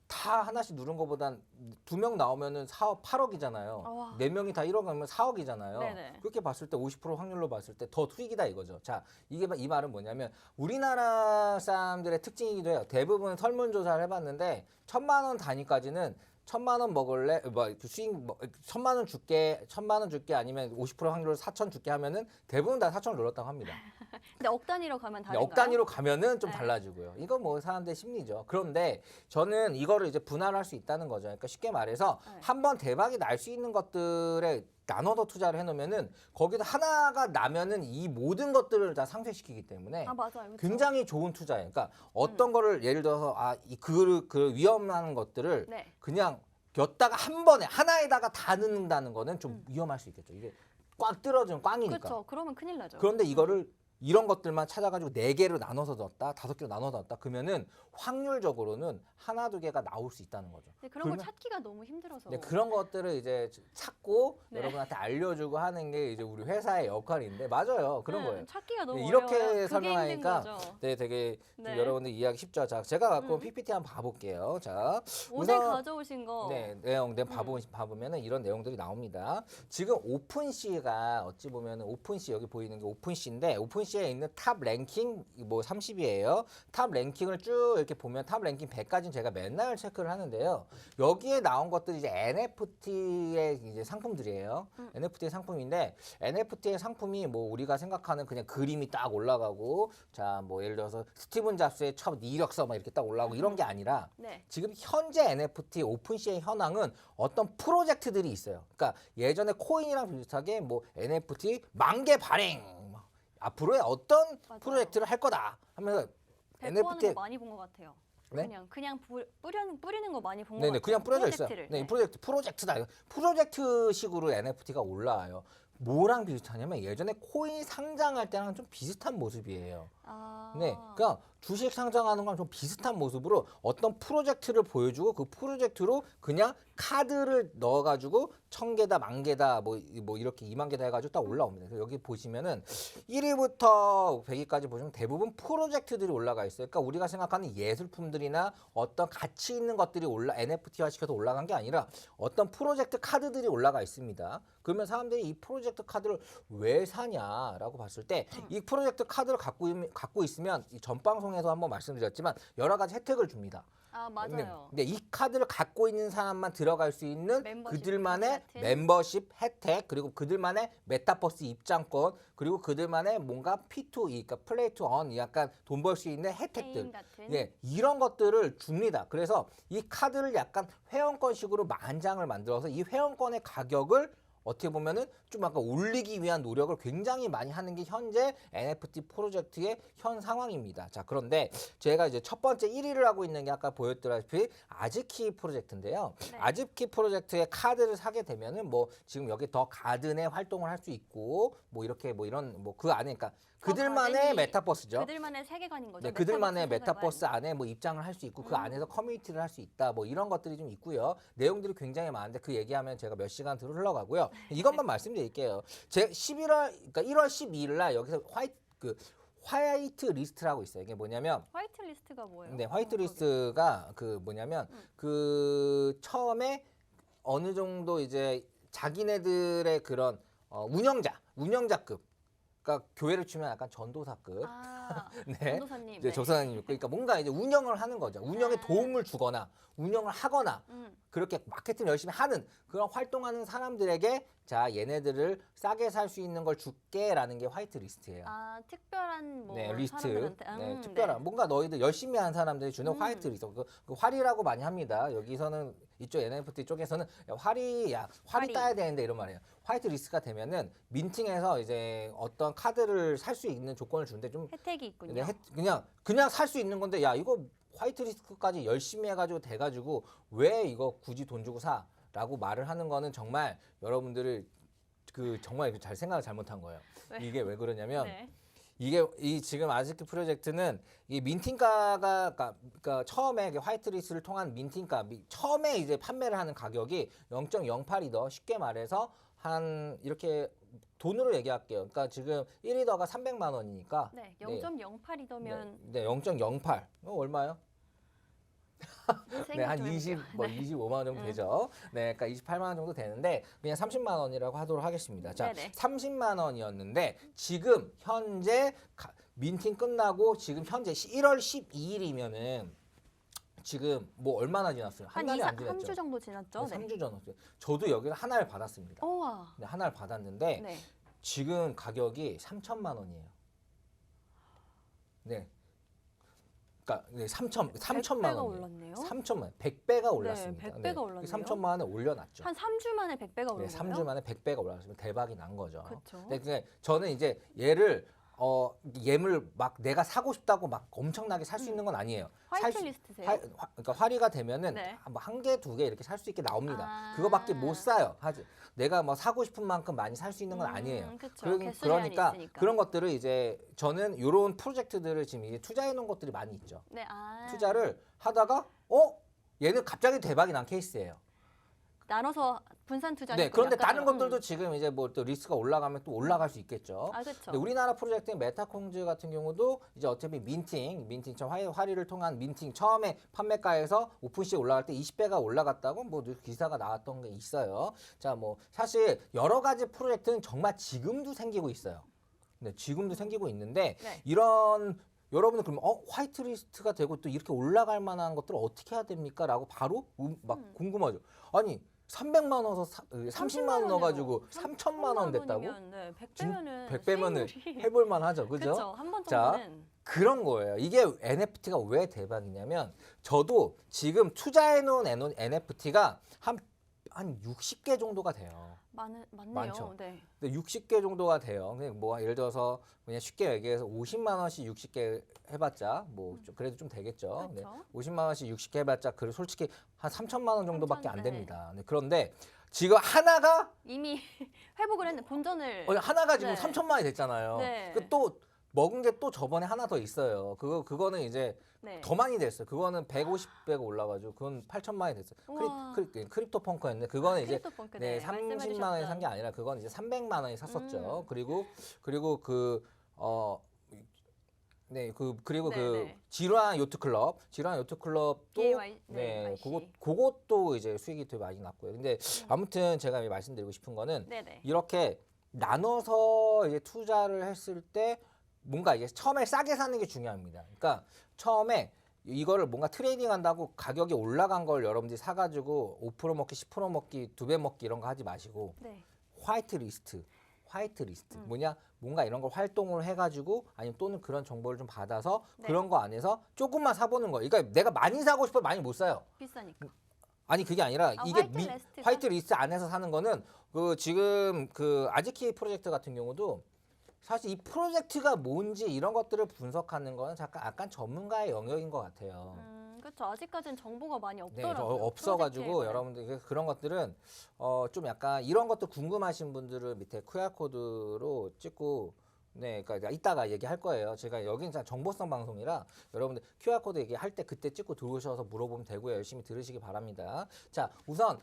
다 하나씩 누른 것보단 2명 나오면은 8억이잖아요. 와. 4명이 다 1억 하면 4억이잖아요. 네네. 그렇게 봤을 때 50% 확률로 봤을 때 더 수익이다 이거죠. 자, 이 말은 뭐냐면 우리나라 사람들의 특징이기도 해요. 대부분 설문조사를 해봤는데 1,000만 원 단위까지는 1,000만 원 먹을래? 수익 1,000만 원 줄게, 1,000만 원 줄게 아니면 50% 확률로 4천 줄게 하면은 대부분 다 4천을 눌렀다고 합니다. 근데 억 단위로 가면 다른가요? 억 단위로 가면은 좀 네. 달라지고요. 이거 뭐 사람들의 심리죠. 그런데 저는 이거를 이제 분할할 수 있다는 거죠. 그러니까 쉽게 말해서 네. 한번 대박이 날 수 있는 것들에 나눠서 투자를 해놓으면은 거기서 하나가 나면은 이 모든 것들을 다 상쇄시키기 때문에 맞아요. 그쵸? 굉장히 좋은 투자예요. 그러니까 어떤 거를 예를 들어서 그 위험한 것들을 네. 그냥 였다가 한 번에 하나에다가 다 넣는다는 거는 좀 위험할 수 있겠죠. 이게 꽉 들어주는 꽝이니까. 그렇죠. 그러면 큰일 나죠. 그런데 이거를 이런 것들만 찾아가지고 4개로 나눠서 넣었다, 5개로 나눠서 넣었다. 그러면은 확률적으로는 하나, 두 개가 나올 수 있다는 거죠. 네, 그런 걸 그러면- 찾기가 너무 힘들어서. 네, 그런 것들을 이제 찾고 네. 여러분한테 알려주고 하는 게 이제 우리 회사의 역할인데 맞아요. 그런 거예요. 찾기가 너무 네, 이렇게 어려워요. 그게 설명하니까 힘든 거죠. 네, 되게 좀 네. 여러분들 이해하기 쉽죠. 자, 제가 갖고 온 PPT 한번 봐볼게요. 자, 오늘 우선- 가져오신 거. 네, 내용 봐보면은 이런 내용들이 나옵니다. 지금 오픈시가 어찌 보면은 오픈시 여기 보이는 게 오픈시인데 오픈시에 있는 탑 랭킹 뭐 30이에요. 탑 랭킹을 쭉 이렇게 보면 탑 랭킹 100까지는 제가 맨날 체크를 하는데요. 여기에 나온 것들이 이제 NFT의 이제 상품들이에요. NFT의 상품인데 NFT의 상품이 뭐 우리가 생각하는 그냥 그림이 딱 올라가고 자, 뭐 예를 들어서 스티븐 잡스의 첫 이력서 막 이렇게 딱 올라가고 이런 게 아니라 네. 지금 현재 NFT 오픈시의 현황은 어떤 프로젝트들이 있어요. 그러니까 예전에 코인이랑 비슷하게 뭐 NFT 만개 발행 앞으로의 어떤 맞아요. 프로젝트를 할 거다 하면서 배포하는 NFT 거 많이 본 것 같아요. 네? 그냥 뿌리는 거 많이 본 것 네네 같아요. 그냥 뿌려져 있어요. 프로젝트를. 네, 프로젝트다. 프로젝트식으로 NFT가 올라와요. 뭐랑 비슷하냐면 예전에 코인 상장할 때랑 좀 비슷한 모습이에요. 네, 그러니까 주식 상장하는 거랑 좀 비슷한 모습으로 어떤 프로젝트를 보여주고 그 프로젝트로 그냥 카드를 넣어가지고 1,000개다, 10,000개다, 뭐 이렇게 20,000개다 해가지고 딱 올라옵니다. 그래서 여기 보시면은 1위부터 100위까지 보시면 대부분 프로젝트들이 올라가 있어요. 그러니까 우리가 생각하는 예술품들이나 어떤 가치 있는 것들이 NFT화 시켜서 올라간 게 아니라 어떤 프로젝트 카드들이 올라가 있습니다. 그러면 사람들이 이 프로젝트 카드를 왜 사냐라고 봤을 때 이 프로젝트 카드를 갖고 있으면 이 전 방송에서 한번 말씀드렸지만 여러 가지 혜택을 줍니다. 맞아요. 근데 이 카드를 갖고 있는 사람만 들어갈 수 있는 멤버십 그들만의 같은? 멤버십 혜택 그리고 그들만의 메타버스 입장권 그리고 그들만의 뭔가 P2E 그러니까 플레이 투 언 약간 돈 벌 수 있는 혜택들 게임 같은. 예, 이런 것들을 줍니다. 그래서 이 카드를 약간 회원권식으로 만 장을 만들어서 이 회원권의 가격을 어떻게 보면은 좀 약간 올리기 위한 노력을 굉장히 많이 하는 게 현재 NFT 프로젝트의 현 상황입니다. 자, 그런데 제가 이제 첫 번째 1위를 하고 있는 게 아까 보였다시피 아즈키 프로젝트인데요. 네. 아즈키 프로젝트의 카드를 사게 되면은 뭐 지금 여기 더 가든의 활동을 할 수 있고 뭐 이렇게 뭐 이런 뭐 그 안에 그러니까 그들만의 가든이 메타버스죠. 그들만의 세계관인 거죠. 네, 그들만의 세계관. 메타버스 안에 뭐 입장을 할 수 있고 그 안에서 커뮤니티를 할 수 있다. 뭐 이런 것들이 좀 있고요. 내용들이 굉장히 많은데 그 얘기하면 제가 몇 시간 들어 흘러가고요. 이것만 말씀드릴게요. 제 11월 그러니까 1월 12일 날 여기서 화이트 리스트라고 있어요. 이게 뭐냐면 화이트 리스트가 뭐예요? 네, 화이트 리스트가 그 뭐냐면 그 처음에 어느 정도 이제 자기네들의 그런 운영자급 그러니까 교회를 치면 약간 전도사급. 아, 네. 전도사님. 이제 네. 조사님, 그러니까 뭔가 이제 운영을 하는 거죠. 운영에 아. 도움을 주거나 운영을 하거나 음. 그렇게 마케팅 열심히 하는 그런 활동하는 사람들에게 자 얘네들을 싸게 살 수 있는 걸 줄게라는 게 화이트 리스트예요. 아, 특별한 뭐 네, 리스트. 사람들한테. 네, 특별한 뭔가 너희들 열심히 한 사람들이 주는 음. 화이트 리스트. 그 활이라고 많이 합니다. 여기서는 이쪽 NFT 쪽에서는 야, 활이 활이. 따야 되는데 이런 말이에요. 화이트 리스트가 되면은 민팅에서 이제 어떤 카드를 살 수 있는 조건을 주는데 좀 혜택이 있군요. 네, 그냥 살 수 있는 건데 야 이거 화이트 리스트까지 열심히 해가지고 돼가지고 왜 이거 굳이 돈 주고 사라고 말을 하는 거는 정말 여러분들을 그 정말 잘 생각을 잘못한 거예요. 왜? 이게 왜 그러냐면 네. 이게 이 지금 아즈키 프로젝트는 이 민팅가가 그러니까 처음에 이게 화이트 리스트를 통한 민팅가 처음에 이제 판매를 하는 가격이 0.08이더 쉽게 말해서 한 이렇게 돈으로 얘기할게요. 그러니까 지금 1이더가 300만 원이니까 네, 0.08이더면 네, 0.08. 얼마요? 네, 한 20, 뭐 네. 25만 원 정도 되죠. 네, 그러니까 28만 원 정도 되는데 그냥 30만 원이라고 하도록 하겠습니다. 자, 네네. 30만 원이었는데 지금 현재 민팅 끝나고 지금 현재 1월 12일이면은 지금 뭐 얼마나 지났어요? 한 달이 안 지났죠. 한 주 정도 지났죠? 네, 네. 3주 전이었어요. 저도 여기를 하나를 받았습니다. 우와. 네, 하나를 받았는데 네. 지금 가격이 3천만 원이에요. 네. 그러니까 네, 3천만 100배가 원이에요. 올랐네요. 3천만 100배가 올랐습니다. 100배가 올랐네요. 3천만 원에 올려놨죠. 한 3주 만에 100배가 오른 네, 거예요? 3주 만에 100배가 올랐습니다. 대박이 난 거죠. 그쵸. 네, 그러니까 저는 이제 얘를 얘를 막 내가 사고 싶다고 막 엄청나게 살 수 있는 건 아니에요. 화이트 리스트세요? 그러니까 화리가 되면은 네. 뭐 한 개, 두 개 이렇게 살 수 있게 나옵니다. 아. 그거밖에 못 사요. 내가 뭐 사고 싶은 만큼 많이 살 수 있는 건 아니에요. 그쵸. 그러니까 있으니까. 그런 것들을 이제 저는 이런 프로젝트들을 지금 이제 투자해 놓은 것들이 많이 있죠. 네, 아. 투자를 하다가 얘는 갑자기 대박이 난 케이스예요. 나눠서 분산 투자. 네, 그런데 다른 것들도 지금 이제 뭐 또 리스크가 올라가면 또 올라갈 수 있겠죠. 아, 그렇죠. 근데 우리나라 프로젝트인 메타콩즈 같은 경우도 이제 어차피 민팅처럼 화리를 통한 민팅 처음에 판매가에서 오픈시에 올라갈 때 20배가 올라갔다고 뭐 기사가 나왔던 게 있어요. 자, 뭐 사실 여러 가지 프로젝트는 정말 지금도 생기고 있어요. 네, 지금도 생기고 있는데 네. 이런 여러분은 그러면 화이트 리스트가 되고 또 이렇게 올라갈 만한 것들을 어떻게 해야 됩니까? 라고 바로 막 궁금하죠. 아니 300만 원, 30만 원 넣어가지고 3천만 원 됐다고? 네, 100배면은 100배면은 해볼만 하죠, 그죠? 그렇죠. 한 번 자, 정도는. 그런 거예요. 이게 NFT가 왜 대박이냐면 저도 지금 투자해놓은 NFT가 한 60개 정도가 돼요. 많네요. 많죠. 네. 근데 60개 정도가 돼요. 그냥 뭐 예를 들어서 그냥 쉽게 얘기해서 50만 원씩 60개 해봤자 뭐 그래도 좀 되겠죠. 네. 그렇죠. 50만 원씩 60개 해봤자 그래 솔직히 한 3천만 원 정도밖에 안 3천, 됩니다. 네. 그런데 지금 하나가 이미 회복을 했는데 본전을 하나가 지금 네. 3천만 원이 됐잖아요. 네. 또 먹은 게 또 저번에 하나 더 있어요. 그거는 이제 네. 더 많이 됐어요. 그거는 150배가 올라가지고 그건 8천만 원이 됐어요. 우와. 크립토 펑커였는데 그거는 이제 크립토펑크, 네, 말씀해 30만 원에 산 게 주셨던. 아니라 그건 이제 300만 원에 샀었죠. 그리고 그 그리고 네, 그 네. 지루한 요트 클럽도 DIY, 네, YC. 그것도 이제 수익이 되게 많이 났고요. 근데 아무튼 제가 말씀드리고 싶은 거는 네네. 이렇게 나눠서 이제 투자를 했을 때 뭔가 이제 처음에 싸게 사는 게 중요합니다. 그러니까 처음에 이거를 뭔가 트레이딩 한다고 가격이 올라간 걸 여러분들이 사가지고 5% 먹기, 10% 먹기, 2배 먹기 이런 거 하지 마시고 네. 화이트 리스트 뭐냐 뭔가 이런 걸 활동을 해가지고 아니면 또는 그런 정보를 좀 받아서 네. 그런 거 안에서 조금만 사보는 거예요. 그러니까 내가 많이 사고 싶어 많이 못 사요. 비싸니까. 아니 그게 아니라 아, 이게 화이트 리스트 안에서 사는 거는 지금 아즈키 프로젝트 같은 경우도 사실 이 프로젝트가 뭔지 이런 것들을 분석하는 거는 약간 전문가의 영역인 것 같아요. 그렇죠. 아직까지는 정보가 많이 네, 없더라고요. 없어가지고 프로젝트에 여러분들 그런 것들은 좀 약간 이런 것도 궁금하신 분들은 밑에 QR 코드로 찍고 네, 그러니까 이따가 얘기할 거예요. 제가 여기는 정보성 방송이라 여러분들 QR 코드 얘기할 때 그때 찍고 들어오셔서 물어보면 되고요. 열심히 들으시기 바랍니다. 자, 우선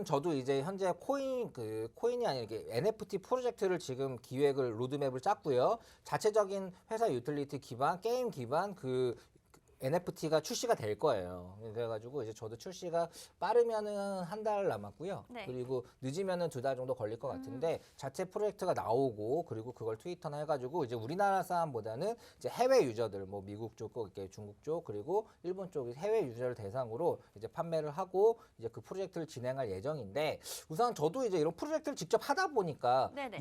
저도 이제 현재 코인이 아니라 이게 NFT 프로젝트를 지금 기획을 로드맵을 짰고요. 자체적인 회사 유틸리티 기반, 게임 기반 NFT가 출시가 될 거예요. 그래가지고 이제 저도 출시가 빠르면은 한 달 남았고요. 네. 그리고 늦으면은 2달 정도 걸릴 것 같은데 자체 프로젝트가 나오고 그리고 그걸 트위터나 해가지고 이제 우리나라 사람보다는 이제 해외 유저들 뭐 미국 쪽, 이렇게 중국 쪽 그리고 일본 쪽 해외 유저를 대상으로 이제 판매를 하고 이제 그 프로젝트를 진행할 예정인데 우선 저도 이제 이런 프로젝트를 직접 하다 보니까 네네.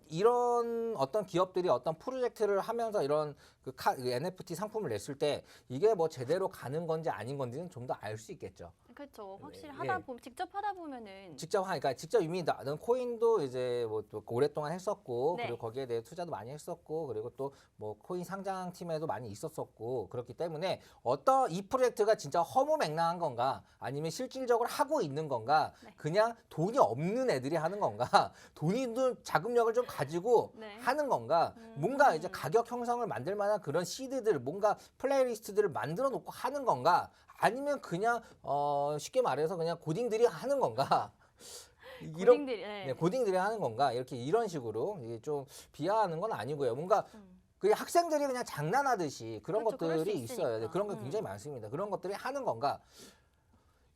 이런 어떤 기업들이 어떤 프로젝트를 하면서 이런 그 NFT 상품을 냈을 때 이게 뭐 제대로 가는 건지 아닌 건지는 좀 더 알 수 있겠죠. 그렇죠. 확실히 예. 하다 보면 직접 하다 보면은 직접 하니까 직접 이미 나는 코인도 이제 뭐 또 오랫동안 했었고 네. 그리고 거기에 대해 투자도 많이 했었고 그리고 또 뭐 코인 상장 팀에도 많이 있었었고 그렇기 때문에 어떤 이 프로젝트가 진짜 허무맹랑한 건가 아니면 실질적으로 하고 있는 건가 네. 그냥 돈이 없는 애들이 하는 건가 돈이도 자금력을 좀 가지고 네. 하는 건가 뭔가 이제 가격 형성을 만들 만한 그런 시드들 뭔가 플레이리스트들을 만들어 놓고 하는 건가 아니면 그냥 쉽게 말해서 그냥 고딩들이 하는 건가 고딩들이 네. 네, 고딩들이 하는 건가 이렇게 이런 식으로 이게 좀 비하하는 건 아니고요. 뭔가 그 학생들이 그냥 장난하듯이 그런 그렇죠, 그럴 것들이 수 있어요. 네, 있으니까. 그런 게 굉장히 많습니다. 그런 것들이 하는 건가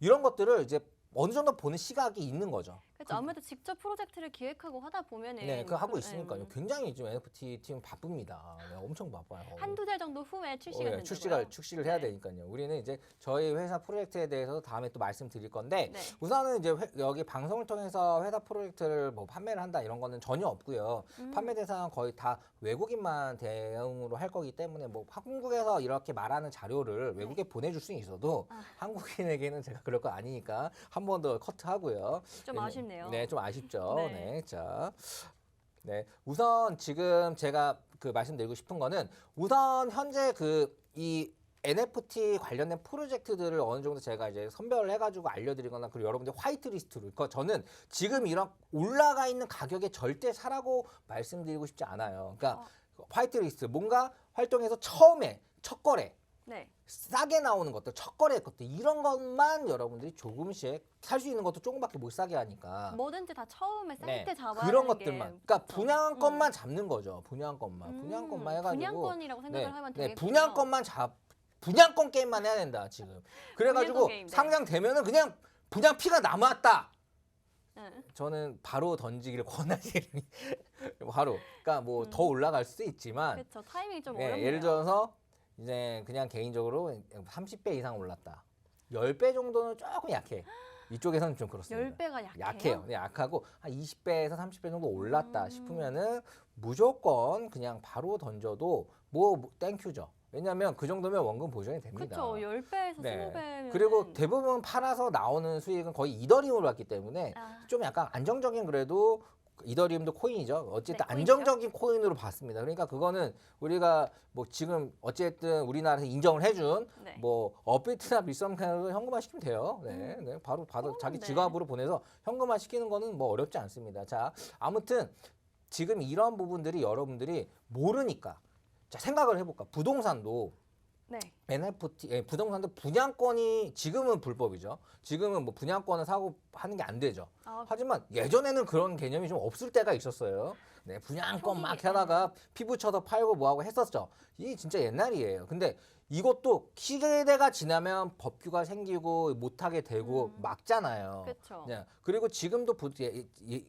이런 것들을 이제 어느 정도 보는 시각이 있는 거죠. 그렇죠. 아무래도 직접 프로젝트를 기획하고 하다 보면은 네, 그거 하고 있으니까요. 굉장히 지금 NFT 팀 바쁩니다. 네, 엄청 바빠요. 한두 달 정도 후에 출시가 된다고요? 출시를 해야 네. 되니까요. 우리는 이제 저희 회사 프로젝트에 대해서 다음에 또 말씀드릴 건데 네. 우선은 이제 여기 방송을 통해서 회사 프로젝트를 뭐 판매를 한다 이런 거는 전혀 없고요. 판매 대상은 거의 다 외국인만 대응으로 할 거기 때문에 뭐 한국에서 이렇게 말하는 자료를 외국에 보내줄 수는 있어도 한국인에게는 제가 그럴 거 아니니까 한 번 더 커트하고요. 좀 아쉽네요. 네, 좀 아쉽죠. 네. 네, 자. 네, 우선 지금 제가 그 말씀드리고 싶은 거는 우선 현재 이 NFT 관련된 프로젝트들을 어느 정도 제가 이제 선별을 해가지고 알려드리거나 그리고 여러분들 화이트리스트로 그러니까 저는 지금 이런 올라가 있는 가격에 절대 사라고 말씀드리고 싶지 않아요. 그러니까 화이트리스트 뭔가 활동해서 처음에 첫 거래 네. 싸게 나오는 것들, 첫 거래 것들 이런 것만 여러분들이 조금씩 살 수 있는 것도 조금밖에 못 사게 하니까 뭐든지 다 처음에 쌀 네, 때 잡아야 그런 되는 게 것들만. 그러니까 그렇죠. 분양권만 잡는 거죠. 분양권만. 분양권만 해가지고 분양권이라고 생각을 하면 되겠군요. 분양권만 분양권 게임만 해야 된다 지금. 그래가지고 분양권 게임, 네. 상장되면은 그냥 분양 피가 남았다. 응. 저는 바로 던지기를 권하시니 바로. 그러니까 뭐 더 올라갈 수도 있지만 그렇죠. 타이밍이 좀 네, 어렵네요. 예를 들어서 이제 그냥 개인적으로 30배 이상 올랐다. 10배 정도는 조금 약해. 이쪽에서는 좀 그렇습니다. 10배가 약해요? 약해요. 네, 약하고 한 20배에서 30배 정도 올랐다 싶으면은 무조건 그냥 바로 던져도 뭐 땡큐죠. 왜냐하면 그 정도면 원금 보전이 됩니다. 그렇죠. 10배에서 네. 20배면 그리고 대부분 팔아서 나오는 수익은 거의 이더리움으로 왔기 때문에 좀 약간 안정적인 그래도 이더리움도 코인이죠. 어쨌든 네, 안정적인 코인으로 봤습니다. 그러니까 그거는 우리가 뭐 지금 어쨌든 우리나라에서 인정을 해준 네. 뭐 업비트나 비썸카로 현금화 시키면 돼요. 네, 네. 바로 자기 네. 지갑으로 보내서 현금화 시키는 거는 뭐 어렵지 않습니다. 자, 아무튼 지금 이런 부분들이 여러분들이 모르니까 자 생각을 해볼까. 부동산도 네. NFT, 부동산도 분양권이 지금은 불법이죠. 지금은 뭐 분양권을 사고 하는 게 안 되죠. 하지만 예전에는 그런 개념이 좀 없을 때가 있었어요. 네, 분양권 막 하다가 피 붙여서 팔고 뭐하고 했었죠. 이게 진짜 옛날이에요. 근데 이것도 시대가 지나면 법규가 생기고 못하게 되고 막잖아요. 그렇죠. 네. 그리고 지금도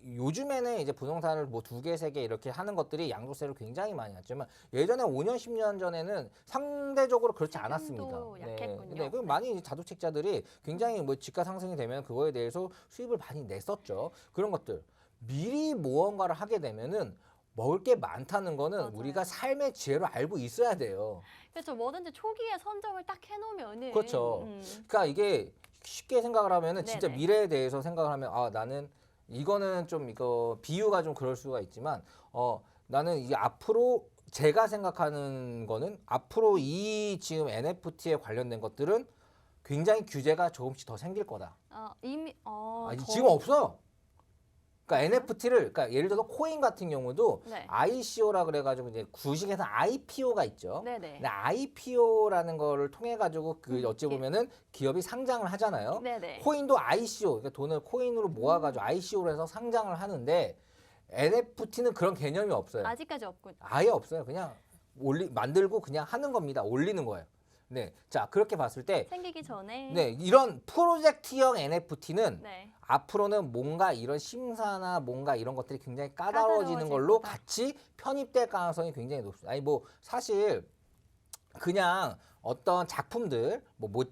요즘에는 이제 부동산을 뭐 2개, 3개 이렇게 하는 것들이 양도세를 굉장히 많이 났지만 예전에 5년, 10년 전에는 상대적으로 그렇지 않았습니다. 약했군요. 네. 그 많이 자도책자들이 굉장히 뭐 집가 상승이 되면 그거에 대해서 수입을 많이 냈었죠. 그런 것들 미리 무언가를 하게 되면은 먹을 게 많다는 거는 맞아요. 우리가 삶의 지혜로 알고 있어야 돼요. 그렇죠. 뭐든지 초기에 선점을 딱 해놓으면은 그렇죠. 그러니까 이게 쉽게 생각을 하면은 진짜 네네. 미래에 대해서 생각을 하면 아 나는 이거는 좀 이거 비유가 좀 그럴 수가 있지만 나는 이게 앞으로 제가 생각하는 거는 앞으로 이 지금 NFT에 관련된 것들은 굉장히 규제가 조금씩 더 생길 거다. 이미 지금 없어요. 그러니까 NFT를 그러니까 예를 들어서 코인 같은 경우도 네. ICO라 그래가지고 이제 구식에서 IPO가 있죠. 네네. 근데 IPO라는 거를 통해 가지고 어찌 보면은 기업이 상장을 하잖아요. 네네. 코인도 ICO, 그러니까 돈을 코인으로 모아가지고 ICO로 해서 상장을 하는데 NFT는 그런 개념이 없어요. 아직까지 없군. 아예 없어요. 그냥 만들고 그냥 하는 겁니다. 올리는 거예요. 네, 자 그렇게 봤을 때 생기기 전에. 네, 이런 프로젝트형 NFT는 네. 앞으로는 뭔가 이런 심사나 뭔가 이런 것들이 굉장히 까다로워지는 까다로워질 걸로 거다. 같이 편입될 가능성이 굉장히 높습니다. 아니 뭐 사실 그냥 어떤 작품들 뭐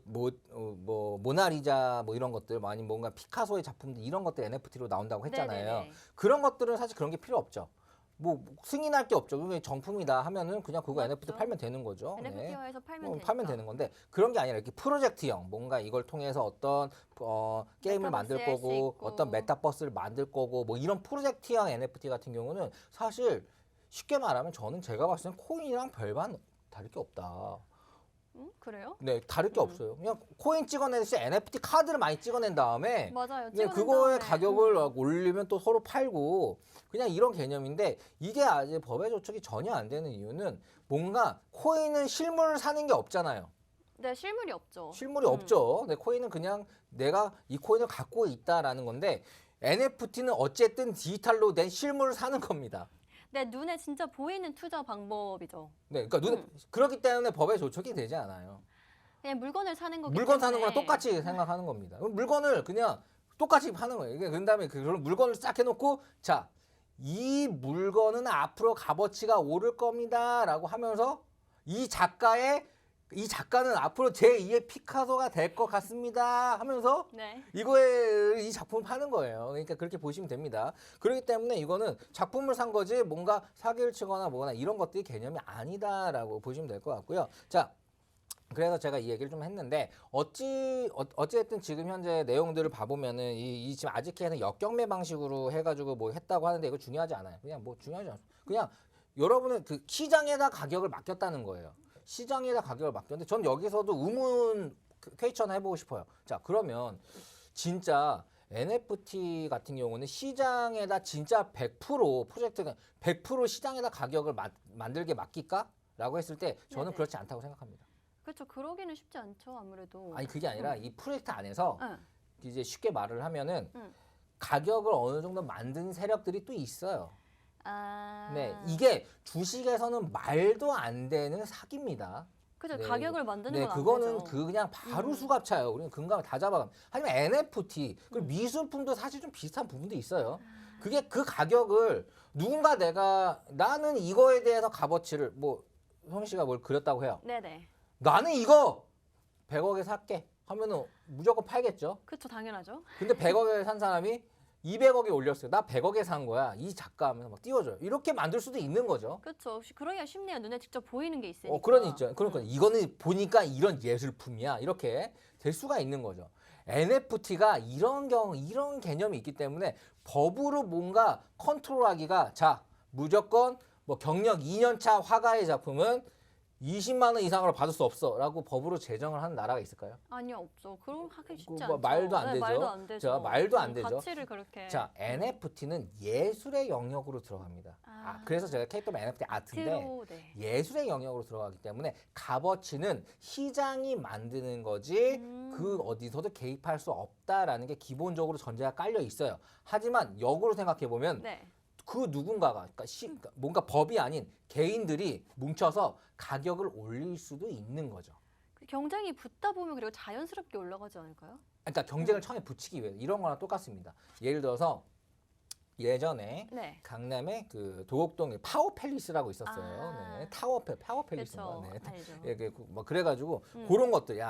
모나리자 뭐 이런 것들 아니면 뭔가 피카소의 작품들 이런 것들 NFT로 나온다고 했잖아요. 네네네. 그런 것들은 사실 그런 게 필요 없죠. 뭐 승인할 게 없죠. 그게 정품이다 하면은 그냥 그거 맞죠. NFT 팔면 되는 거죠. 네. NFT화해서 팔면 되니까. 팔면 되는 건데 그런 게 아니라 이렇게 프로젝트형 뭔가 이걸 통해서 어떤 게임을 만들 메타버스 할수 거고 있고. 어떤 메타버스를 만들 거고 뭐 이런 프로젝트형 NFT 같은 경우는 사실 쉽게 말하면 저는 제가 봤을 땐 코인이랑 별반 다를 게 없다. 그래요? 네, 다를 게 없어요. 그냥 코인 찍어내듯이 NFT 카드를 많이 찍어낸 다음에 맞아요. 네, 찍어낸 그거의 다음에. 가격을 올리면 또 서로 팔고 그냥 이런 개념인데 이게 아직 법의 조촉이 전혀 안 되는 이유는 뭔가 코인은 실물을 사는 게 없잖아요. 네, 실물이 없죠. 실물이 없죠. 네, 코인은 그냥 내가 이 코인을 갖고 있다라는 건데 NFT는 어쨌든 디지털로 된 실물을 사는 겁니다. 네, 눈에 진짜 보이는 투자 방법이죠. 네, 그러니까 그렇기 때문에 법의 조촉이 되지 않아요. 그냥 물건을 사는 거기 물건 때문에. 사는 거랑 똑같이 생각하는 겁니다. 그럼 물건을 그냥 똑같이 파는 거예요. 그 다음에 그런 물건을 싹 해놓고 자, 이 물건은 앞으로 값어치가 오를 겁니다라고 하면서 이 작가는 앞으로 제2의 피카소가 될 것 같습니다 하면서 네. 이 작품을 파는 거예요. 그러니까 그렇게 보시면 됩니다. 그렇기 때문에 이거는 작품을 산 거지 뭔가 사기를 치거나 뭐거나 이런 것들이 개념이 아니다라고 보시면 될 것 같고요. 자, 그래서 제가 이 얘기를 좀 했는데 어찌됐든 지금 현재 내용들을 봐보면은 이 지금 아직까지는 역경매 방식으로 해가지고 뭐 했다고 하는데 이거 중요하지 않아요. 그냥 뭐 중요하지 않아요. 그냥 여러분은 그 시장에다 가격을 맡겼다는 거예요. 시장에다 가격을 맡겼는데 전 여기서도 의문 퀘이션 해보고 싶어요. 자, 그러면 진짜 NFT 같은 경우는 시장에다 진짜 100% 프로젝트가 100% 시장에다 가격을 만들게 맡길까? 라고 했을 때 저는 네네. 그렇지 않다고 생각합니다. 그렇죠. 그러기는 쉽지 않죠. 아무래도. 아니 그게 아니라 이 프로젝트 안에서 응. 이제 쉽게 말을 하면은 응. 가격을 어느 정도 만든 세력들이 또 있어요. 아. 네, 이게 주식에서는 말도 안 되는 사기입니다. 그죠. 네. 가격을 만드는 네, 건 안 그거는 되죠. 그냥 바로 수갑차요. 우리는 금감을 다 잡아갑니다. 하지만 NFT 그리고 미술품도 사실 좀 비슷한 부분도 있어요. 그게 그 가격을 누군가 나는 이거에 대해서 값어치를 뭐 성 씨가 뭘 그렸다고 해요. 네네. 나는 이거 100억에 살게 하면은 무조건 팔겠죠. 그렇죠. 당연하죠. 근데 100억에 산 사람이 200억에 올렸어요. 나 100억에 산 거야. 이 작가 하면서 막 띄워줘요. 이렇게 만들 수도 있는 거죠. 그렇죠. 그러기가 쉽네요. 눈에 직접 보이는 게 있으니까. 그런 있죠. 그러니까 이거는 보니까 이런 예술품이야. 이렇게 될 수가 있는 거죠. NFT가 이런 개념이 있기 때문에 법으로 뭔가 컨트롤하기가 자, 무조건 뭐 경력 2년차 화가의 작품은 20만 원 이상으로 받을 수 없어라고 법으로 제정을 하는 나라가 있을까요? 아니요, 없죠. 그럼 하기 쉽지 뭐 않죠. 말도 안 네, 되죠. 말도 안 되죠. 자, 말도 안 되죠. 가치를 그렇게. 자, NFT는 예술의 영역으로 들어갑니다. 그래서 제가 K-pop NFT 아트인데 아트로, 네. 예술의 영역으로 들어가기 때문에 값어치는 시장이 만드는 거지 그 어디서도 개입할 수 없다라는 게 기본적으로 전제가 깔려 있어요. 하지만 역으로 생각해 보면 네. 그 누군가가 그러니까 뭔가 법이 아닌 개인들이 뭉쳐서 가격을 올릴 수도 있는 거죠. 그 경쟁이 붙다 보면 그리고 자연스럽게 올라가지 않을까요? 그러니까 경쟁을 처음에 붙이기 위해 이런 거랑 똑같습니다. 예를 들어서 예전에 네. 강남에 그 도곡동에 파워 팰리스라고 있었어요. 아. 네, 파워 팰리스인가. 그렇죠. 네. 알죠. 예, 뭐 그래가지고 그런 것들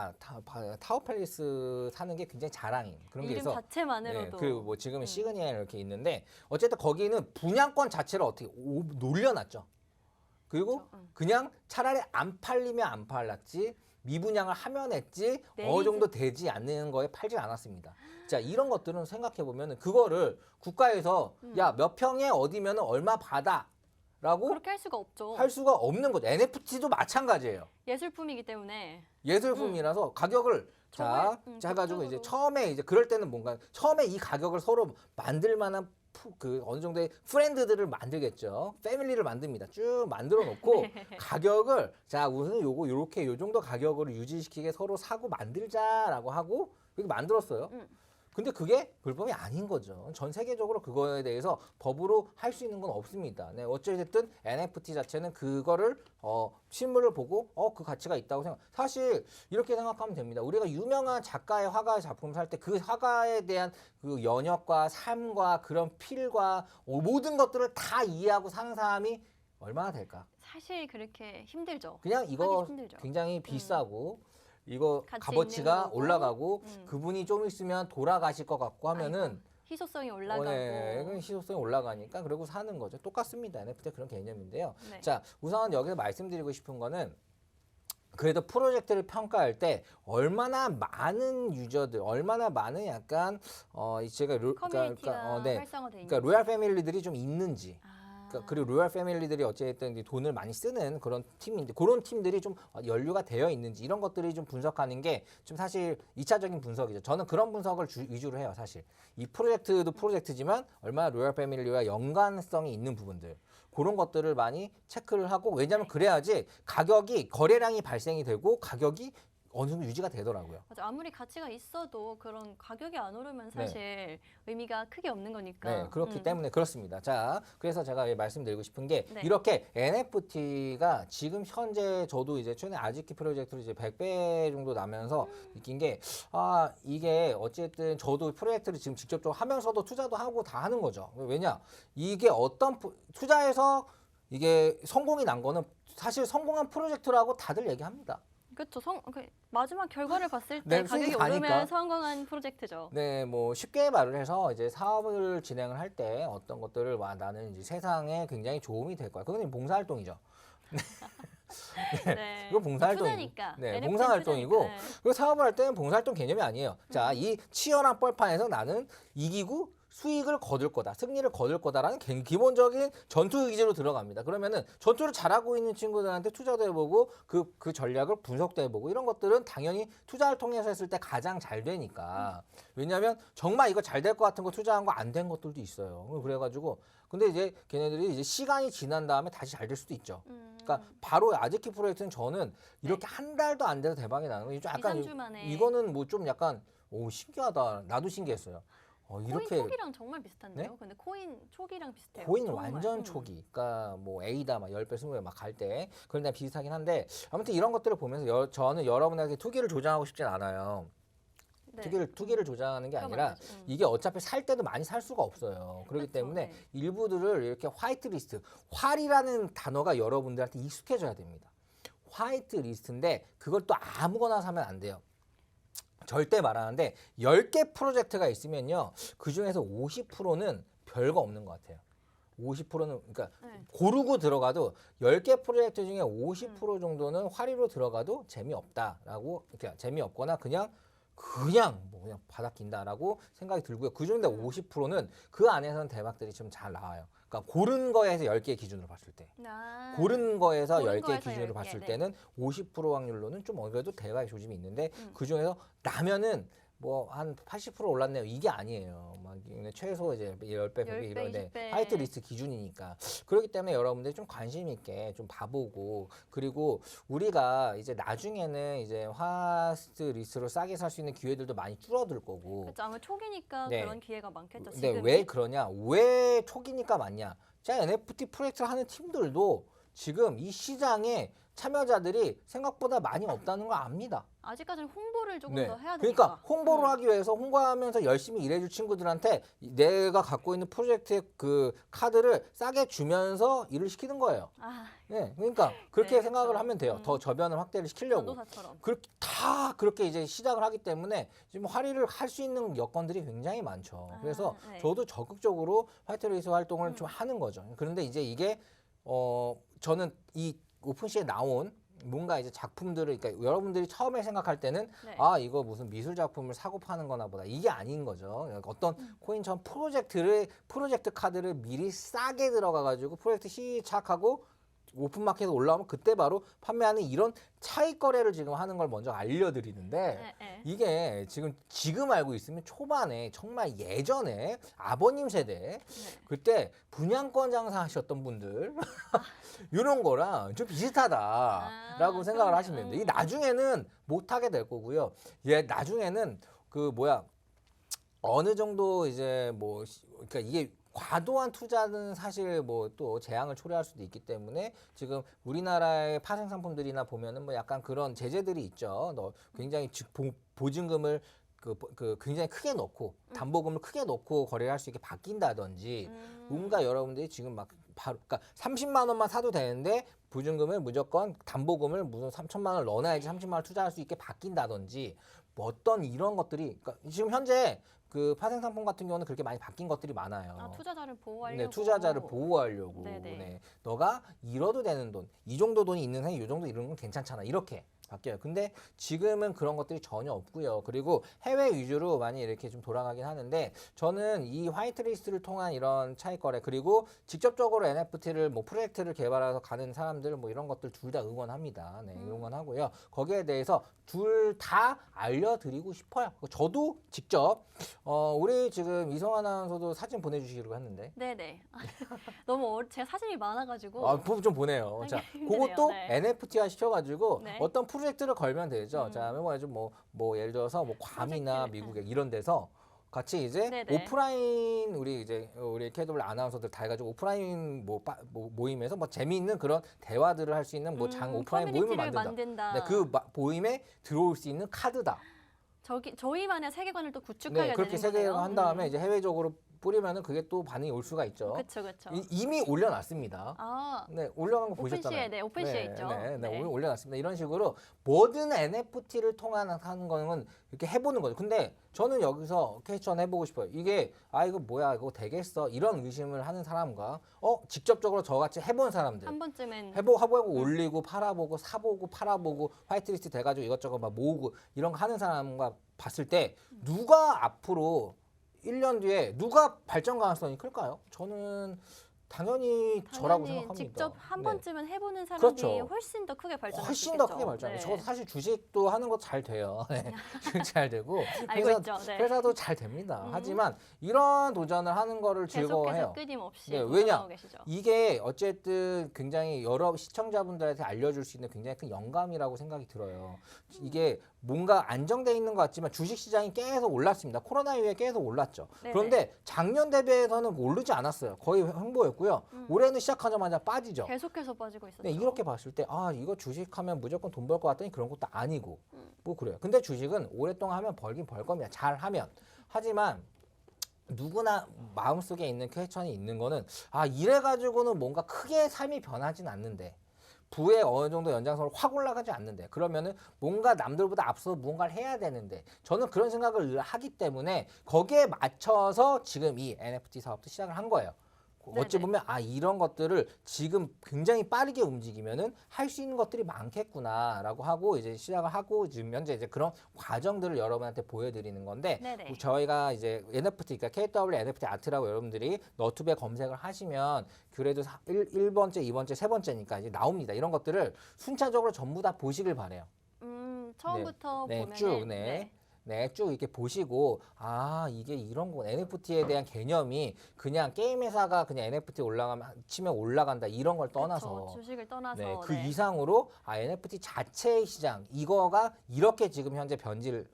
타워 팰리스 사는 게 굉장히 자랑인 그런 게 이름 있어. 자체만으로도. 그리고 뭐 지금은 시그니엘 이렇게 있는데 어쨌든 거기는 분양권 자체를 어떻게 놀려놨죠. 그리고 그렇죠. 그냥 차라리 안 팔리면 안 팔랐지 미분양을 하면 했지 어느 정도 되지 않는 거에 팔질 않았습니다. 자, 이런 것들은 생각해 보면은 그거를 국가에서 야, 몇 평에 어디면 얼마 받아라고 그렇게 할 수가 없죠. 할 수가 없는 거죠. NFT도 마찬가지예요. 예술품이기 때문에. 예술품이라서 가격을 자 해가지고 이제 적극적으로. 처음에 이제 그럴 때는 뭔가 처음에 이 가격을 서로 만들 만한 그 어느 정도의 프렌드들을 만들겠죠. 패밀리를 만듭니다. 쭉 만들어 놓고 가격을 자 우선 요거 요렇게 요 정도 가격으로 유지시키게 서로 사고 만들자라고 하고 그렇게 만들었어요. 근데 그게 불법이 아닌 거죠. 전 세계적으로 그거에 대해서 법으로 할 수 있는 건 없습니다. 네, 어쨌든 NFT 자체는 그거를 실물을 보고 그 가치가 있다고 생각. 사실 이렇게 생각하면 됩니다. 우리가 유명한 작가의 화가의 작품을 살 때 그 화가에 대한 그 연역과 삶과 그런 필과 모든 것들을 다 이해하고 사는 사람이 얼마나 될까? 사실 그렇게 힘들죠. 그냥 이거 하기 힘들죠. 굉장히 비싸고 이거 가치 값어치가 있는 거고. 올라가고 그분이 좀 있으면 돌아가실 것 같고 하면은 아이고, 희소성이 올라가고. 네, 희소성이 올라가니까 그리고 사는 거죠. 똑같습니다. NFT 그런 개념인데요. 네. 자, 우선 여기서 말씀드리고 싶은 거는 그래도 프로젝트를 평가할 때 얼마나 많은 유저들, 얼마나 많은 약간 제가 커뮤니티가 네, 활성화돼 있는. 그러니까 로얄 패밀리들이 좀 있는지. 아, 그리고 로얄 패밀리들이 어쨌든 이제 돈을 많이 쓰는 그런 팀인데 그런 팀들이 좀 연루가 되어 있는지 이런 것들이 좀 분석하는 게 좀 사실 2차적인 분석이죠. 저는 그런 분석을 위주로 해요. 사실 이 프로젝트도 프로젝트지만 얼마나 로얄 패밀리와 연관성이 있는 부분들 그런 것들을 많이 체크를 하고 왜냐하면 그래야지 가격이 거래량이 발생이 되고 가격이 어느 정도 유지가 되더라고요. 맞아. 아무리 가치가 있어도 그런 가격이 안 오르면 사실 의미가 크게 없는 거니까. 네, 그렇기 때문에 그렇습니다. 자, 그래서 제가 말씀드리고 싶은 게 네. 이렇게 NFT가 지금 현재 저도 이제 최근에 아즈키 프로젝트로 이제 100배 정도 나면서 느낀 게 이게 어쨌든 저도 프로젝트를 지금 직접적으로 하면서도 투자도 하고 다 하는 거죠. 왜냐? 이게 어떤 투자해서 이게 성공이 난 거는 사실 성공한 프로젝트라고 다들 얘기합니다. 그렇죠. 마지막 결과를 봤을 때 네, 가격이 수익이 가니까. 오르면 성공한 프로젝트죠. 네, 뭐 쉽게 말을 해서 이제 사업을 진행을 할 때 어떤 것들을 나는 이제 세상에 굉장히 도움이 될 거야. 그건 봉사활동이죠. 네. 이거 봉사활동이고. 투자니까. 네, NFT 봉사활동이고. 투자니까. 네. 그리고 사업을 할 때는 봉사활동 개념이 아니에요. 자, 이 치열한 뻘판에서 나는 이기고 수익을 거둘 거다, 승리를 거둘 거다라는 기본적인 전투 기지로 들어갑니다. 그러면은 전투를 잘하고 있는 친구들한테 투자도 해보고 그 전략을 분석도 해보고 이런 것들은 당연히 투자를 통해서 했을 때 가장 잘 되니까. 왜냐하면 정말 이거 잘 될 것 같은 거 투자한 거 안 된 것들도 있어요. 그래가지고 근데 이제 걔네들이 이제 시간이 지난 다음에 다시 잘 될 수도 있죠. 그러니까 바로 아즈키 프로젝트는 저는 이렇게 한 달도 안 돼서 대박이 나는 거. 좀 약간 2, 3주 만에. 이거는 뭐 좀 약간 신기하다. 나도 신기했어요. 코인 이렇게 초기랑 정말 비슷한데요. 네? 근데 코인 초기랑 비슷해요. 코인 정말. 완전 초기, 그러니까 뭐 A다 막 10배, 20배 막 갈 때 그런 데 비슷하긴 한데 아무튼 이런 것들을 보면서 저는 여러분에게 투기를 조장하고 싶진 않아요. 네. 투기를 조장하는 게 그건 아니라 맞죠. 이게 어차피 살 때도 많이 살 수가 없어요. 그렇기 그렇죠. 때문에 네. 일부들을 이렇게 화이트 리스트, 활이라는 단어가 여러분들한테 익숙해져야 됩니다. 화이트 리스트인데 그걸 또 아무거나 사면 안 돼요. 절대 말하는데 10개 프로젝트가 있으면요. 그중에서 50%는 별거 없는 것 같아요. 50%는 그러니까 네. 고르고 들어가도 10개 프로젝트 중에 50% 정도는 화리로 들어가도 재미없다라고 그러니까 재미없거나 그냥 뭐 그냥 바닥 긴다라고 생각이 들고요. 그중에 50%는 그 안에서는 대박들이 좀 잘 나와요. 그러니까 고른 거에서 10개 기준으로 봤을 때. 고른 거에서 고른 10개 거에서 기준으로 10개, 봤을 네. 때는 50% 확률로는 좀 그래도 대박의 조짐이 있는데 그중에서 나면은 뭐 한 80% 올랐네요. 이게 아니에요. 막 최소 이제 10배, 100배 10배, 이런데 20배. 화이트 리스트 기준이니까. 그렇기 때문에 여러분들이 좀 관심 있게 좀 봐보고 그리고 우리가 이제 나중에는 이제 화이트 리스트로 싸게 살 수 있는 기회들도 많이 줄어들 거고. 그렇죠. 아마 초기니까 네. 그런 기회가 많겠죠. 근데 지금이. 왜 그러냐? 왜 초기니까 많냐? 자, NFT 프로젝트를 하는 팀들도 지금 이 시장에 참여자들이 생각보다 많이 없다는 걸 압니다. 아직까지는 홍보를 조금 네. 더 해야 되니까. 그러니까 홍보를 하기 위해서 홍보하면서 열심히 일해줄 친구들한테 내가 갖고 있는 프로젝트의 그 카드를 싸게 주면서 일을 시키는 거예요. 아, 네. 그러니까 그렇게 네, 생각을 그렇죠. 하면 돼요. 더 저변을 확대를 시키려고. 전도사처럼. 그렇게 이제 시작을 하기 때문에 지금 활의를 할 수 있는 여건들이 굉장히 많죠. 그래서 네. 저도 적극적으로 화이트리스트 활동을 좀 하는 거죠. 그런데 이제 이게 저는 이 오픈시에 나온 뭔가 이제 작품들을 그러니까 여러분들이 처음에 생각할 때는 네. 이거 무슨 미술 작품을 사고 파는 거나 보다 이게 아닌 거죠. 그러니까 어떤 코인처럼 프로젝트 카드를 미리 싸게 들어가 가지고 프로젝트 시작하고 오픈마켓에 올라오면 그때 바로 판매하는 이런 차익 거래를 지금 하는 걸 먼저 알려드리는데 네. 이게 지금 알고 있으면 초반에 정말 예전에 아버님 세대 그때 분양권 장사하셨던 분들 이런 거랑 좀 비슷하다라고 생각을 그러네요. 하시면 돼요. 이 나중에는 못 하게 될 거고요. 나중에는 어느 정도 이제 뭐 그러니까 이게 과도한 투자는 사실 뭐 또 재앙을 초래할 수도 있기 때문에 지금 우리나라의 파생 상품들이나 보면은 뭐 약간 그런 제재들이 있죠. 너 굉장히 보증금을 굉장히 크게 넣고 담보금을 크게 넣고 거래를 할 수 있게 바뀐다든지 뭔가 여러분들이 지금 막 바로 그러니까 30만 원만 사도 되는데 보증금을 무조건 담보금을 무슨 3천만 원을 넣어놔야지 30만 원 투자할 수 있게 바뀐다든지 뭐 어떤 이런 것들이 그러니까 지금 현재 그 파생 상품 같은 경우는 그렇게 많이 바뀐 것들이 많아요. 아, 투자자를 보호하려고. 네, 투자자를 보호하려고. 네네. 네, 너가 잃어도 되는 돈, 이 정도 돈이 있는 한이 이 정도 잃은 건 괜찮잖아. 이렇게 바뀌어요. 근데 지금은 그런 것들이 전혀 없고요. 그리고 해외 위주로 많이 이렇게 좀 돌아가긴 하는데 저는 이 화이트리스트를 통한 이런 차익 거래 그리고 직접적으로 NFT를 뭐 프로젝트를 개발해서 가는 사람들 뭐 이런 것들 둘 다 응원합니다. 네, 응원하고요. 거기에 대해서 둘 다 알려드리고 싶어요. 저도 직접 우리 지금 이성 아나운서도 사진 보내주시기로 했는데. 네네. 너무 제가 사진이 많아가지고. 좀 보내요. 자, 힘드네요. 그것도 네. NFT화 시켜가지고 네. 어떤 프로젝트를 걸면 되죠. 자, 뭐 예를 들어서 뭐 괌이나 프로젝트. 미국에 이런 데서 같이 이제 네네. 오프라인 우리 KW 아나운서들 다 해가지고 오프라인 모임에서 뭐 재미있는 그런 대화들을 할 수 있는 뭐 오프라인 모임을 커뮤니티를 만든다. 만든다. 네, 그 모임에 들어올 수 있는 카드다. 저희만의 세계관을 또 구축하게 네, 그렇게 되는 거네요. 세계관 한 다음에 이제 해외적으로 뿌리면은 그게 또 반응이 올 수가 있죠. 그렇죠. 이미 올려놨습니다. 아, 네, 올라간 거 오픈시에, 보셨잖아요. 네, 오픈시에 있죠. 네, 네. 올려놨습니다. 이런 식으로 모든 NFT를 통한 하는 거는 이렇게 해보는 거죠. 근데 저는 여기서 퀘스천 해보고 싶어요. 이게 이거 뭐야, 이거 되겠어? 이런 의심을 하는 사람과 직접적으로 저같이 해본 사람들. 한 번쯤은 해보고 올리고 팔아보고 사보고 팔아보고 화이트리스트 돼가지고 이것저것 막 모으고 이런 거 하는 사람과 봤을 때 누가 앞으로 1년 뒤에 누가 발전 가능성이 클까요? 저는 당연히 저라고 생각합니다. 직접 한 네. 번쯤은 해보는 사람이 그렇죠. 훨씬 더 크게 발전할 수 훨씬 있겠죠. 더 크게 발전해요. 네. 저 사실 주식도 하는 거 잘 돼요. 네. 잘 되고 알고 있죠. 네. 회사도 잘 됩니다. 하지만 이런 도전을 하는 거를 계속해서 즐거워해요. 끊임없이 네, 도전하고 왜냐? 계시죠. 이게 어쨌든 굉장히 여러 시청자분들한테 알려줄 수 있는 굉장히 큰 영감이라고 생각이 들어요. 이게 뭔가 안정돼 있는 것 같지만 주식시장이 계속 올랐습니다. 코로나 이후에 계속 올랐죠. 네네. 그런데 작년 대비해서는 오르지 않았어요. 거의 횡보였고요. 올해는 시작하자마자 빠지죠. 계속해서 빠지고 있었죠. 네, 이렇게 봤을 때 이거 주식하면 무조건 돈 벌 것 같더니 그런 것도 아니고 뭐 그래요. 근데 주식은 오랫동안 하면 벌긴 벌 겁니다. 잘하면. 하지만 누구나 마음속에 있는 퀘스천이 있는 거는 이래 가지고는 뭔가 크게 삶이 변하진 않는데 부의 어느 정도 연장선을 확 올라가지 않는데 그러면은 뭔가 남들보다 앞서서 무언가를 해야 되는데 저는 그런 생각을 늘 하기 때문에 거기에 맞춰서 지금 이 NFT 사업도 시작을 한 거예요. 어찌 네네. 보면 이런 것들을 지금 굉장히 빠르게 움직이면은 할 수 있는 것들이 많겠구나라고 하고 이제 시작을 하고 지금 현재 이제 그런 과정들을 여러분한테 보여드리는 건데 네네. 저희가 이제 NFT 그러니까 KW NFT 아트라고 여러분들이 너튜브에 검색을 하시면 그래도 1번째, 2번째, 3번째니까 이제 나옵니다. 이런 것들을 순차적으로 전부 다 보시길 바래요. 처음부터 네, 보면은 쭉 네, 쭉 이렇게 보시고 이게 이런 거 NFT에 대한 개념이 그냥 게임 회사가 그냥 NFT 치면 올라간다 이런 걸 떠나서 그쵸, 주식을 떠나서 네, 그 이상으로 NFT 자체의 시장 이거가 이렇게 지금 현재 변질이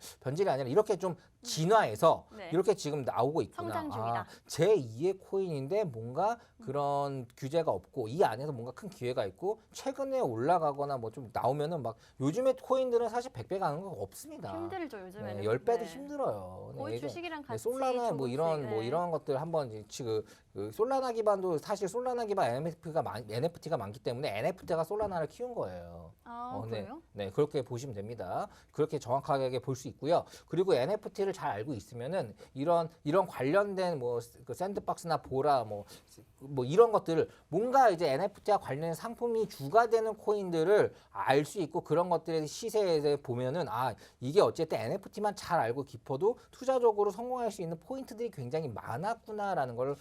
아니라 이렇게 좀 진화해서 네. 이렇게 지금 나오고 있구나. 성장 중이다. 제2의 코인인데 뭔가 그런 규제가 없고 이 안에서 뭔가 큰 기회가 있고 최근에 올라가거나 뭐 좀 나오면은 막 요즘에 코인들은 사실 100배 가는 거 없습니다. 힘들죠 요즘에는. 네, 10배도 네. 힘들어요. 네, 거의 예전- 주식이랑 같이 솔라나 뭐 이런 조금씩, 네. 이런 것들 한번 지금 그 솔라나 기반도 사실 솔라나 기반 NFT가 많기 때문에 NFT가 솔라나를 키운 거예요. 그래요? 네, 그렇게 보시면 됩니다. 그렇게 정확하게 볼 수 있고요. 그리고 NFT를 잘 알고 있으면은 이런 관련된 뭐 그 샌드박스나 보라 뭐 이런 것들을 뭔가 이제 NFT와 관련된 상품이 주가 되는 코인들을 알 수 있고 그런 것들의 시세에 보면은 이게 어쨌든 NFT만 잘 알고 깊어도 투자적으로 성공할 수 있는 포인트들이 굉장히 많았구나라는 걸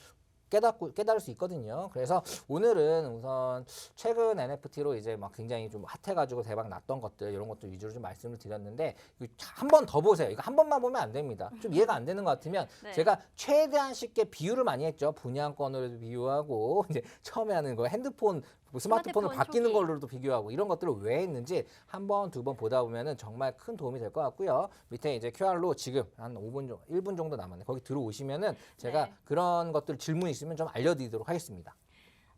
깨달을 수 있거든요. 그래서 오늘은 우선 최근 NFT로 이제 막 굉장히 좀 핫해가지고 대박 났던 것들 이런 것들 위주로 좀 말씀을 드렸는데 한 번 더 보세요. 이거 한 번만 보면 안 됩니다. 좀 이해가 안 되는 것 같으면 네. 제가 최대한 쉽게 비유를 많이 했죠. 분양권으로 비유하고 이제 처음에 하는 거 핸드폰 뭐 스마트폰을 스마트폰 바뀌는 초기. 걸로도 비교하고 이런 것들을 왜 했는지 한 번, 두 번 보다 보면은 정말 큰 도움이 될 것 같고요. 밑에 이제 QR로 지금 한 5분 정도, 1분 정도 남았네. 거기 들어오시면은 제가 네. 그런 것들 질문 있으면 좀 알려드리도록 하겠습니다.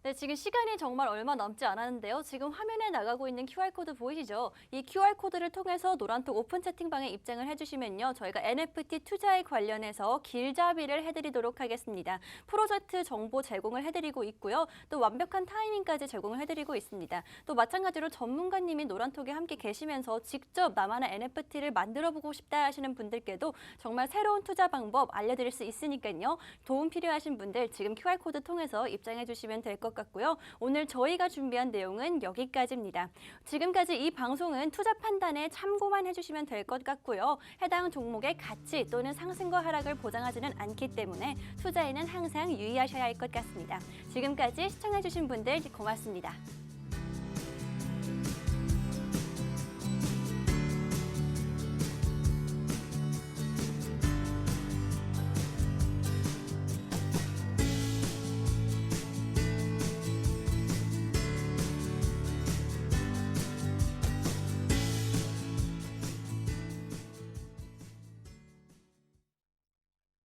네, 지금 시간이 정말 얼마 남지 않았는데요. 지금 화면에 나가고 있는 QR코드 보이시죠? 이 QR코드를 통해서 노란톡 오픈 채팅방에 입장을 해주시면요. 저희가 NFT 투자에 관련해서 길잡이를 해드리도록 하겠습니다. 프로젝트 정보 제공을 해드리고 있고요. 또 완벽한 타이밍까지 제공을 해드리고 있습니다. 또 마찬가지로 전문가님이 노란톡에 함께 계시면서 직접 나만의 NFT를 만들어보고 싶다 하시는 분들께도 정말 새로운 투자 방법 알려드릴 수 있으니까요. 도움 필요하신 분들 지금 QR코드 통해서 입장해 주시면 될 것 같고요. 오늘 저희가 준비한 내용은 여기까지입니다. 지금까지 이 방송은 투자 판단에 참고만 해주시면 될 것 같고요. 해당 종목의 가치 또는 상승과 하락을 보장하지는 않기 때문에 투자에는 항상 유의하셔야 할 것 같습니다. 지금까지 시청해주신 분들 고맙습니다.